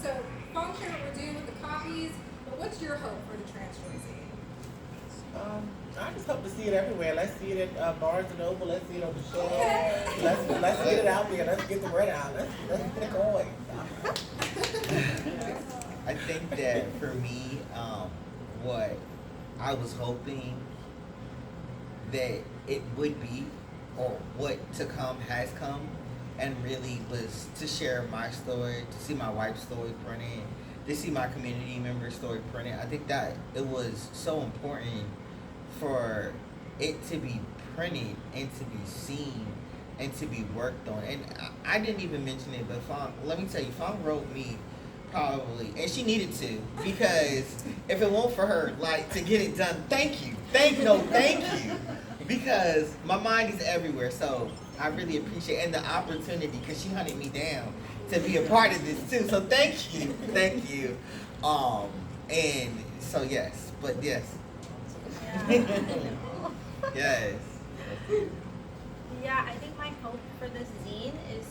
So Fong shared what we're doing with the copies, but what's your hope for the trans jersey? I just hope to see it everywhere. Let's see it at Barnes and Noble. Let's see it on the shelf. Okay. Let's get it out there. Let's get the word out. Let's get it going. I think that for me, what I was hoping that it would be, or what to come has come, and really was to share my story, to see my wife's story printed, to see my community member's story printed. I think that it was so important for it to be printed and to be seen and to be worked on. And I didn't even mention it, but Fong, let me tell you, Fong wrote me probably, and she needed to, because if it weren't for her, to get it done, thank you, because my mind is everywhere. So I really appreciate it, and the opportunity, because she hunted me down to be a part of this too. So thank you. And so yes, but yes. Yes. Yeah, I think my hope for this zine is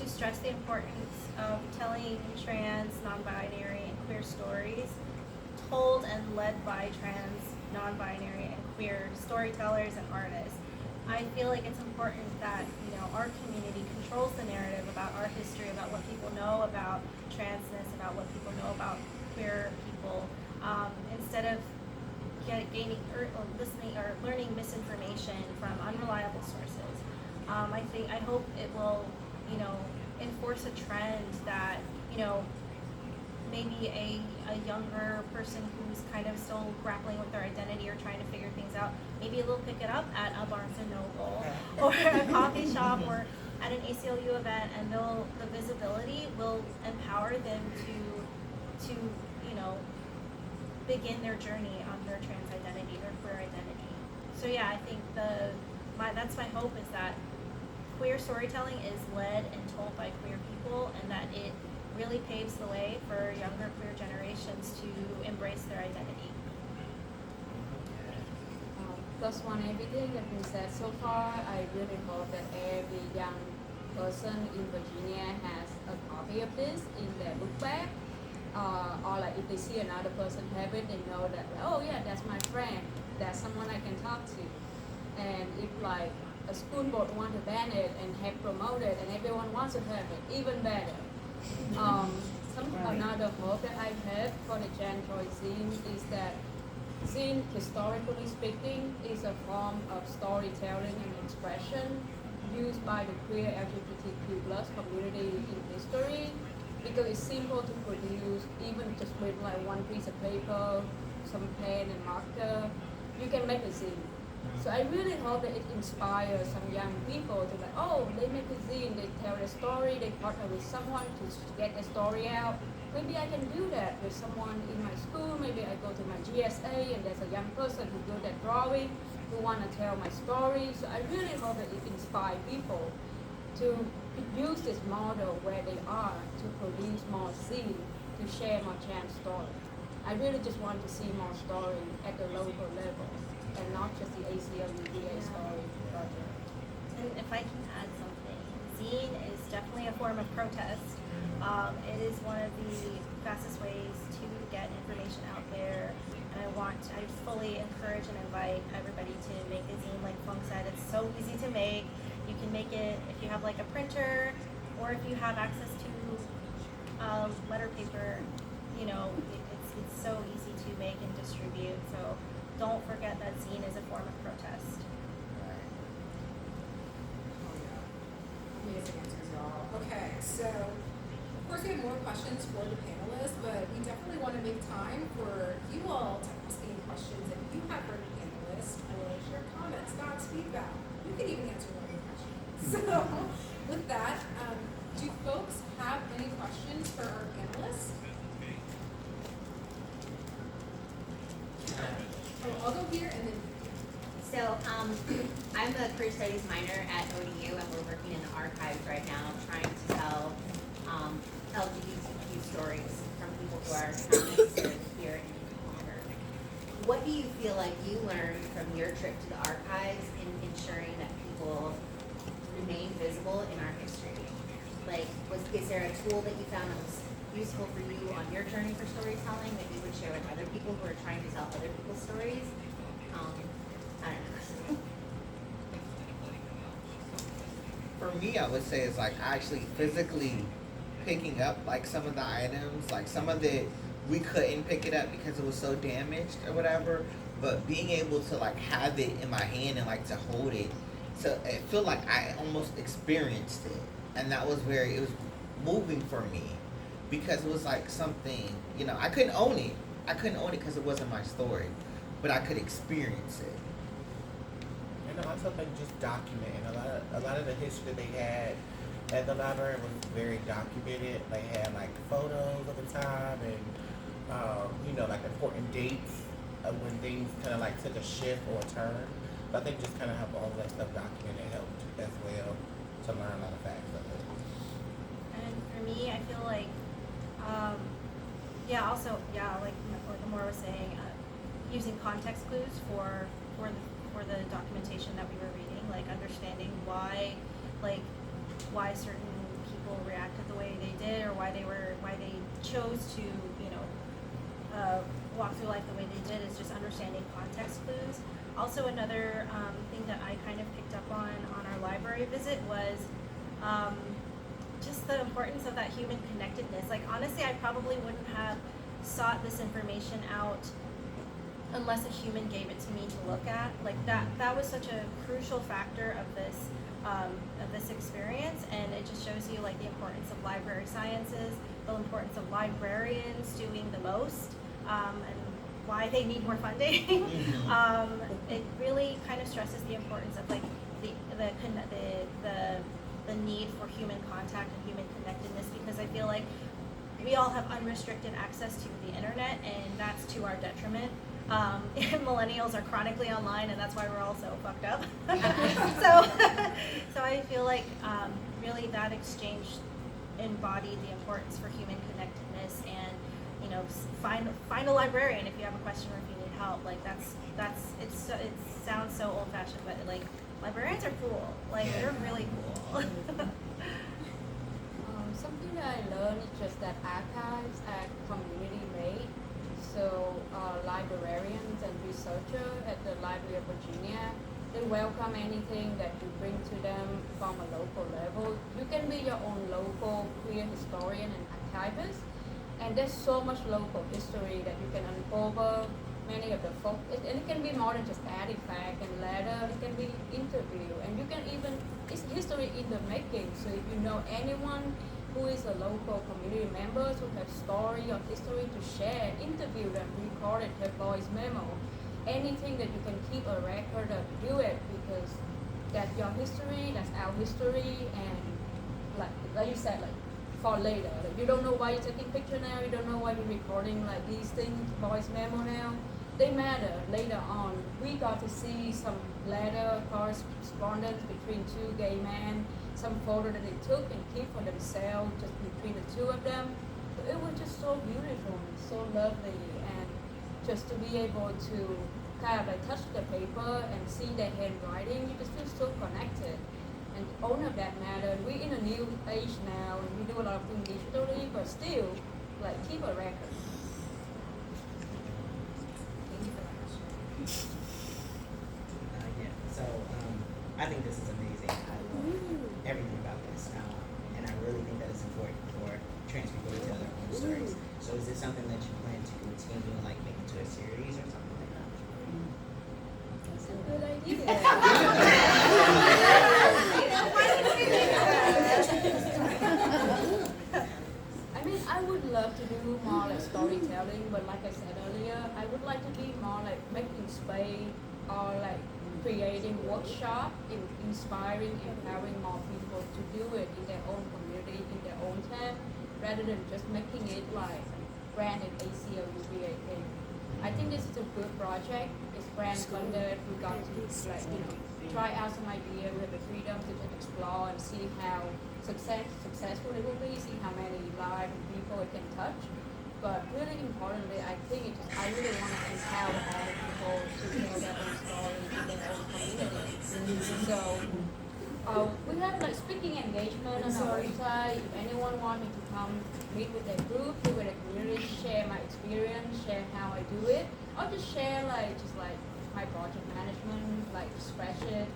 to stress the importance of telling trans, non-binary, and queer stories told and led by trans, non-binary, and queer storytellers and artists. I feel like it's important that our community controls the narrative about our history, about what people know about transness, about what people know about queer people, instead of gaining or listening or learning misinformation from unreliable sources. I hope it will, enforce a trend that, maybe a younger person who's kind of still grappling with their identity or trying to figure things out, maybe they'll pick it up at a Barnes and Noble or a coffee shop or at an ACLU event, and the visibility will empower them to begin their journey on their trans identity, their queer identity. So yeah, I think the that's my hope, is that queer storytelling is led and told by queer people, and that it really paves the way for younger queer generations to embrace their identity. Plus one, everything that been said so far, I really hope that every young person in Virginia has a copy of this in their book bag. Or like if they see another person have it, they know that, oh yeah, that's my friend, that's someone I can talk to. And if like a school board want to ban it and have promoted and everyone wants to have it, even better. Another hope that I have for the Jan Troy zine is that zine, historically speaking, is a form of storytelling and expression used by the queer LGBTQ+ community in history, because it's simple to produce, even just with like one piece of paper, some pen and marker, you can make a zine. So I really hope that it inspires some young people to like, oh, they make a zine, they tell their story, they partner with someone to get their story out. Maybe I can do that with someone in my school. Maybe I go to my GSA and there's a young person who good at drawing, who want to tell my story. So I really hope that it inspires people to use this model where they are to produce more zine, to share more Jan story. I really just want to see more story at the local level, and not just the ACLU-VA story project. And if I can add something, zine is definitely a form of protest. It is one of the fastest ways to get information out there, and I fully encourage and invite everybody to make a zine. Like Fung said, it's so easy to make. You can make it if you have like a printer, or if you have access to letter paper. You know, it's so easy to make and distribute. So don't forget that zine is a form of protest. Amazing answers, y'all. Okay, so of course we have more questions for the panelists, but we definitely want to make time for you all to ask any questions that you have for the panelists, or share comments, thoughts, feedback. You can even answer one of the questions. So with that, do folks have any questions for our panelists? I'll go here and then. So I'm a career studies minor at ODU, and we're working in the archives right now, trying to tell LGBTQ stories from people who are not necessarily here any longer. What do you feel like you learned from your trip to the archives in ensuring that people remain visible in our history? Like, is there a tool that you found that was useful for you on your journey for storytelling that you would share with other people who are trying to tell other people's stories? I don't know. For me, I would say it's like actually physically picking up like some of the items, like some of it we couldn't pick it up because it was so damaged or whatever, but being able to like have it in my hand and like to hold it, so it felt like I almost experienced it, and that was it was moving for me, because it was like something, you know, I couldn't own it because it wasn't my story, but I could experience it. And I also think just documenting a lot of the history they had at the library was very documented. They had like photos of the time and you know, like important dates of when things kind of like took a shift or a turn. So I think just kind of have all that stuff documented helped as well to learn a lot of facts of it. And for me, I feel like, like Amora was saying, using context clues for the documentation that we were reading, like understanding why certain people reacted the way they did, or why they chose to, you know, walk through life the way they did, is just understanding context clues. Also, another thing that I kind of picked up on our library visit was just the importance of that human connectedness. Like, honestly, I probably wouldn't have sought this information out unless a human gave it to me to look at. Like, that was such a crucial factor of this experience, and it just shows you like the importance of library sciences, the importance of librarians doing the most, and why they need more funding. It really kind of stresses the importance of like the need for human contact and human connectedness, because I feel like we all have unrestricted access to the internet, and that's to our detriment. Millennials are chronically online, and that's why we're all so fucked up. So I feel like really that exchange embodied the importance for human connectedness, and find a librarian if you have a question or if you need help. Like it sounds so old fashioned, but like librarians are cool. Like they're really cool. Something that I learned is just that archives are community made. So librarians and researchers at the Library of Virginia, they welcome anything that you bring to them from a local level. You can be your own local queer historian and archivist, and there's so much local history that you can uncover. Many of the folk, and it can be more than just artifact and letter. It can be interview, and you can even, it's history in the making. So if you know anyone who is a local community member who have story or history to share, interview them, record it, have voice memo, anything that you can keep a record of, do it, because that's your history, that's our history, and like you said, like for later. Like, you don't know why you're taking picture now, you don't know why you're recording like these things, voice memo now. They matter later on. We got to see some letter correspondence between two gay men, some photo that they took and keep for themselves, just between the two of them. It was just so beautiful and so lovely, and just to be able to kind of like touch the paper and see their handwriting, you just feel so connected. And all of that matter. We're in a new age now, and we do a lot of things digitally, but still, like, keep a record. So I think this is amazing. I love everything about this, and I really think that it's important for trans people to tell their own stories. So is this something that you plan to continue, like make into a series or something like that? That's a good idea. I mean, I would love to do more like storytelling, but like I said earlier, I would like to be more like making space or like creating workshop, inspiring, empowering more people to do it in their own community, in their own time, rather than just making it like branded ACLU-VA thing. I think this is a good project. It's grant funded. We got to try out some ideas. We have the freedom to just explore and see how successful it will be, see how many lives and people it can touch. But really importantly, I think I really want to empower all people to tell their own story in their own community. So we have like speaking engagement on our website. If anyone wants me to come meet with their group, meet with the community, share my experience, share how I do it, or just share like my project management, like spreadsheet,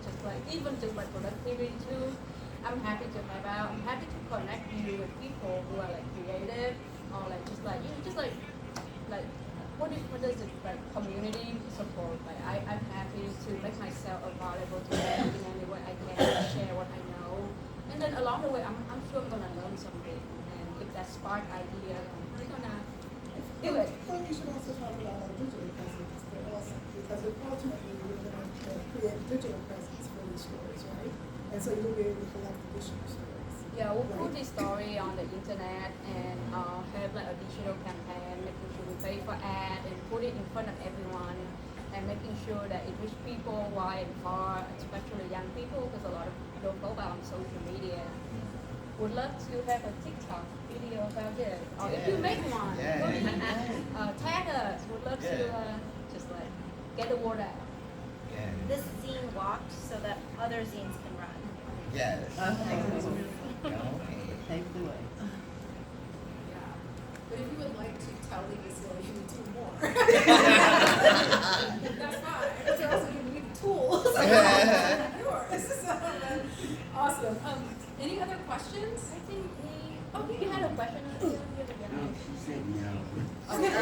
even just like productivity too. I'm happy to have out. I'm happy to connect you with people who are like creative, or like what is it, like community support. Like I'm happy to make myself available to them in any way I can, share what I know, and then along the way I'm sure I'm gonna learn something, and if that spark idea, I'm gonna do it. Well, you should also talk about our digital presence also, because ultimately we're going to create a digital presence for these stories, right? And so you'll be able to collect additional stories. Yeah, we'll put this story on the internet and have like a digital campaign, making sure we pay for ad and put it in front of everyone, and making sure that it reaches people wide and far, especially young people, because a lot of don't go out on social media. Would love to have a TikTok video about this, or if you make one, tag us. Would love to just like get the word out. This zine walked so that other zines can run. Yes. Thank the way. Yeah. But if you would like to tell the ACLU to do more, that's fine. But you're also giving me the tools. Yours. So, awesome. Any other questions? I think you had a question. No, she said no. Okay.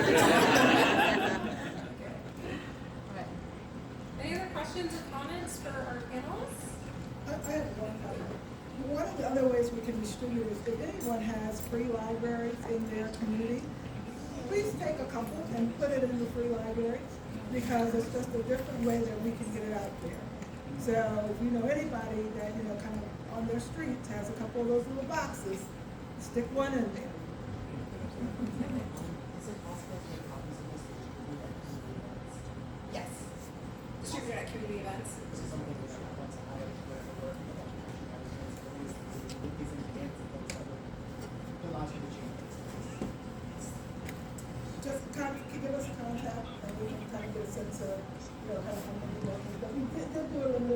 Any other questions or comments for our panelists? I have one comment. One of the other ways we can distribute is if anyone has free libraries in their community, please take a couple and put it in the free libraries, because it's just a different way that we can get it out there. So if you know anybody that, kind of on their streets has a couple of those little boxes, stick one in there.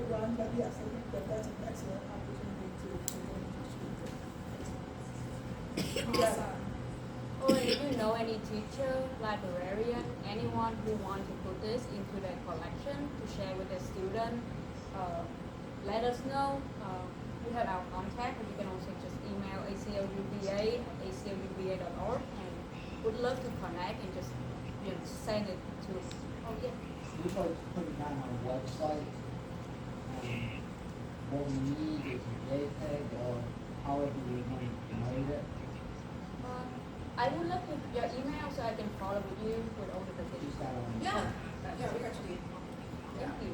limited run, but yes, I think that that's an excellent opportunity to go into the Awesome. Or if you know any teacher, librarian, anyone who want to put this into their collection to share with their student, let us know. We have our contact, and you can also just email ACLU-VA at acluva.org, and would love to connect and just send it to us. Oh yeah. We'd like to put it on our website. What we need is a JPEG or however we want to promote it. I would love your email so I can follow with you with all the positions. Yeah, we got you. Thank you.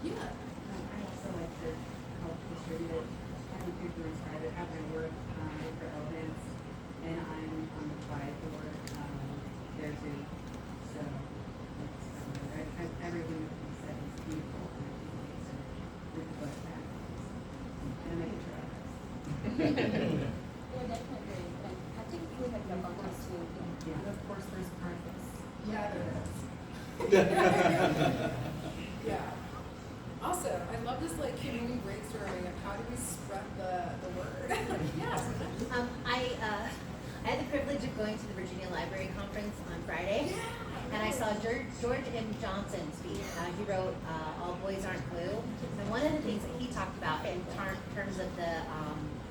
Yeah. I also like to help distribute it. I'm super excited. I have my work for evidence, and I'm on the pride board there too. So everything that you said is beautiful, and I think it's a good book back. And I'm making sure I Yeah, definitely. And I think we have your contact too. Yeah, and of course there's purpose. Yeah, there is. Yeah. Awesome. I love this like community brainstorming of how do we spread the word. Yes. I had the privilege of going to the Virginia Library Conference on Friday, and I saw George M. Johnson speak. He wrote All Boys Aren't Blue, and one of the things that he talked about in terms of the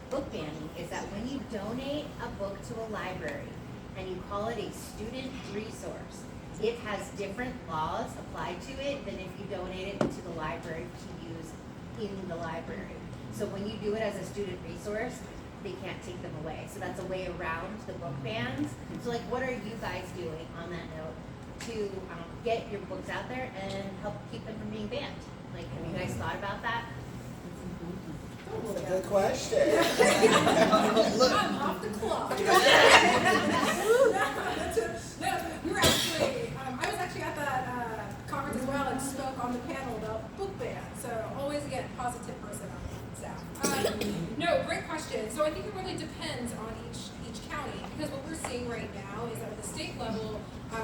book banning is that when you donate a book to a library and you call it a student resource, it has different laws applied to it than if you donate it to the library to use in the library. So when you do it as a student resource, they can't take them away. So that's a way around the book bans. So like, what are you guys doing on that note to get your books out there and help keep them from being banned? Like, have you guys thought about that? That's a good question. I'm off the clock. No, we were actually, I was actually at that conference as well and spoke on the panel about book ban. So always again, positive person on staff. No, great question. So I think it really depends on each county, because what we're seeing right now is that at the state level,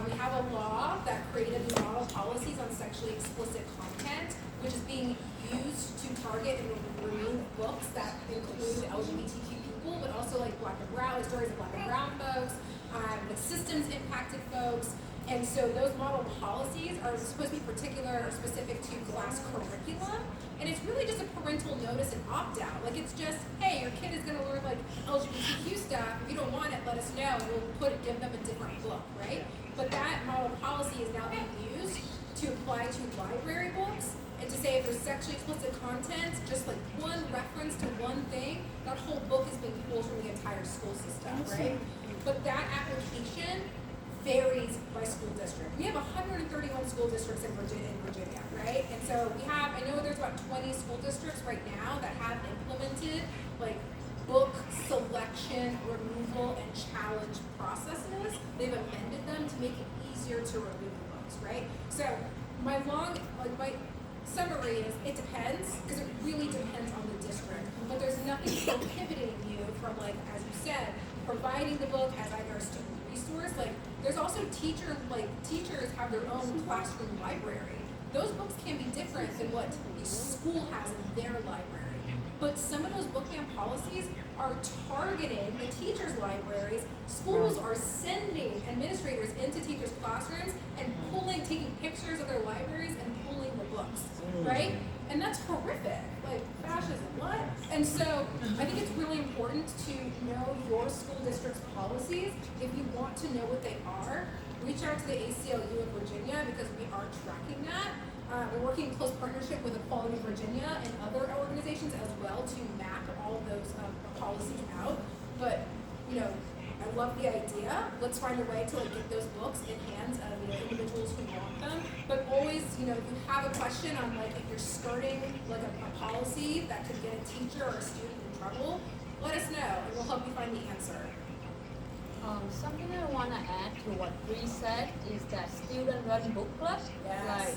we have a law that created the model policies on sexually explicit content, which is being used to target and remove books that include LGBTQ people, but also like Black and Brown, stories of Black and Brown folks, like systems impacted folks. And so those model policies are supposed to be particular or specific to class curriculum. And it's really just a parental notice and opt-out. Like it's just, hey, your kid is gonna learn like LGBTQ stuff. If you don't want it, let us know and we'll give them a different book, right? But that model policy is now being used to apply to library books and to say if there's sexually explicit content, just like one reference to one thing, that whole book is being pulled from the entire school system, right? But that application varies by school district. We have 131 school districts in Virginia, right? And so we have, I know there's about 20 school districts right now that have implemented like book selection, removal, and challenge processes. They've amended them to make it easier to remove the books, right? So my summary is it depends, because it really depends on the district. But there's nothing prohibiting you from, like, as you said, providing the book as either a student resource. Like, there's also teachers have their own classroom library. Those books can be different than what the school has in their library. But some of those book ban policies are targeting the teachers' libraries. Schools are sending administrators into teachers' classrooms and taking pictures of their libraries and pulling the books, right? And that's horrific, like fascism, what? And so I think it's really important to know your school district's policies. If you want to know what they are, reach out to the ACLU of Virginia, because we are tracking that. We're working in close partnership with Equality Virginia and other organizations as well to map all of those policies out. But, you know, I love the idea. Let's find a way to like get those books in hands of individuals who want them. But always, you know, if you have a question on like if you're skirting like a policy that could get a teacher or a student in trouble, let us know and we'll help you find the answer. Something I want to add to what Bree said is that student-run book club, like,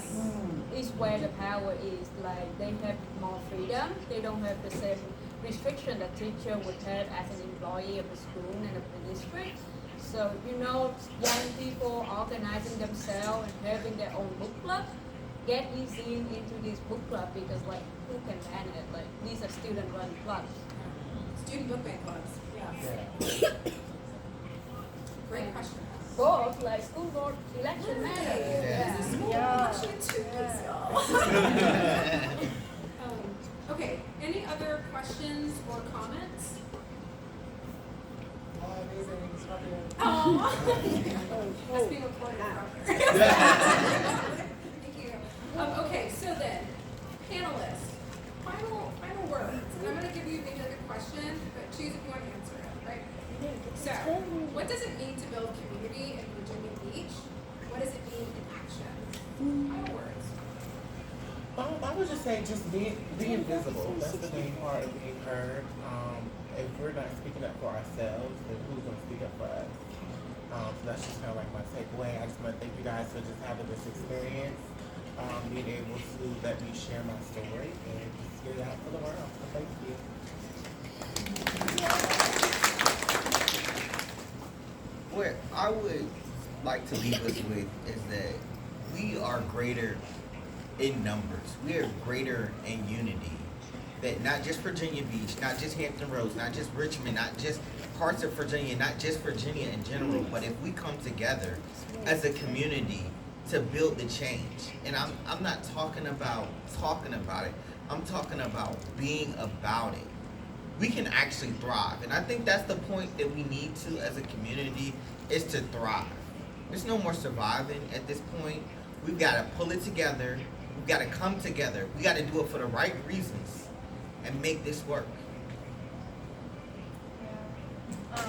is where the power is. Like, they have more freedom. They don't have the same restriction that teacher would have as an employee of the school and of the district. So, you know, young people organizing themselves and having their own book club, get easy into this book club because like who can man it? Like these are student run clubs. Student book bank clubs. Great question. Both like school board election matters. This is school election too, y'all. Okay, any other questions or comments? Oh, that's being recorded. Thank you. Okay, so then, panelists, final words. And I'm going to give you maybe like a question, but choose if you want to answer it, right? So, what does it mean to build community in Virginia Beach? What does it mean in action? Final words. I would just say just being visible. That's the main part of being heard. If we're not speaking up for ourselves, then who's going to speak up for us? So that's just kind of like my takeaway. I just want to thank you guys for just having this experience, being able to let me share my story and just get it out for the world. So thank you. What I would like to leave us with is that we are greater in numbers. We are greater in unity. That not just Virginia Beach, not just Hampton Roads, not just Richmond, not just parts of Virginia, not just Virginia in general, but if we come together as a community to build the change, and I'm not talking about it, I'm talking about being about it, we can actually thrive. And I think that's the point that we need to as a community, is to thrive. There's no more surviving at this point. We've got to pull it together. We've got to come together. We got to do it for the right reasons and make this work. And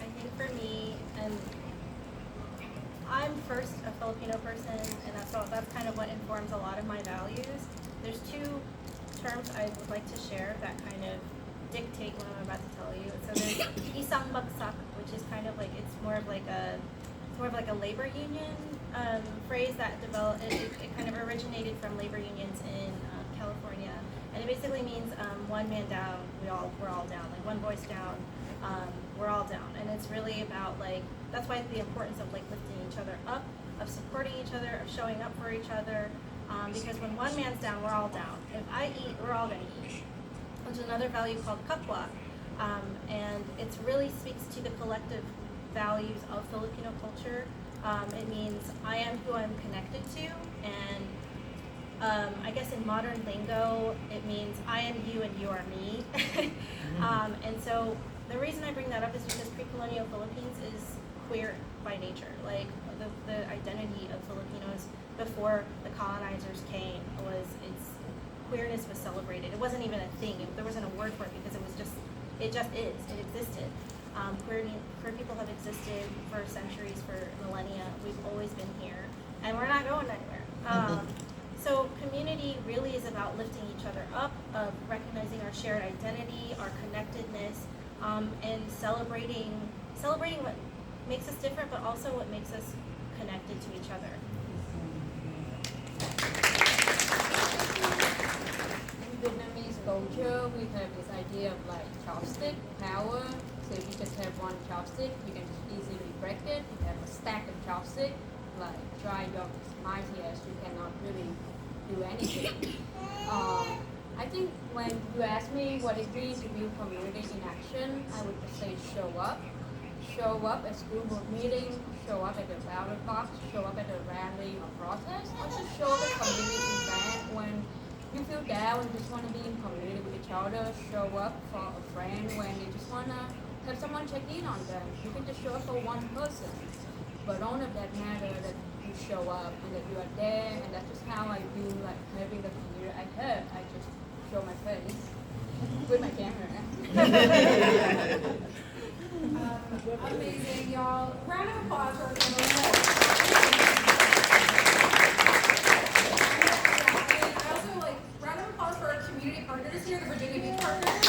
I think for me, and I'm first a Filipino person, and that's kind of what informs a lot of my values. There's two terms I would like to share that kind of dictate what I'm about to tell you. So there's isang bagsak, which is kind of like, it's more of like a labor union phrase that developed. It kind of originated from labor unions in California, and it basically means one man down, we're all down. Like one voice down, we're all down. And it's really about like, that's why the importance of like lifting each other up, of supporting each other, of showing up for each other. Because when one man's down, we're all down. If I eat, we're all gonna eat. There's another value called kapwa, and it really speaks to the collective values of Filipino culture. It means I am who I'm connected to, and I guess in modern lingo, it means I am you and you are me. And so the reason I bring that up is because pre-colonial Philippines is queer by nature. Like the identity of Filipinos before the colonizers came queerness was celebrated. It wasn't even a thing. There wasn't a word for it because it existed. Queer people have existed for centuries, for millennia. We've always been here, and we're not going anywhere. So community really is about lifting each other up, of recognizing our shared identity, our connectedness, and celebrating what makes us different, but also what makes us connected to each other. Vietnamese culture, we have this idea of like chopstick power. So if you just have one chopstick, you can just easily break it. If you have a stack of chopstick, like try your mightiest, you cannot really do anything. I think when you ask me what it means to build community in action, I would just say show up. Show up at school board meeting, show up at the ballot box, show up at the rally or protest, or just show up at community event when you feel down and just want to be in community with each other. Show up for a friend when you just want to have someone check in on them. You can just show up for one person, but all of that matter that you show up and that you are there, and that's just how I feel like having the community I have. I just show my face with my camera. Amazing, y'all. Round of applause for our round of applause for our community partners here, the Virginia Beach partners.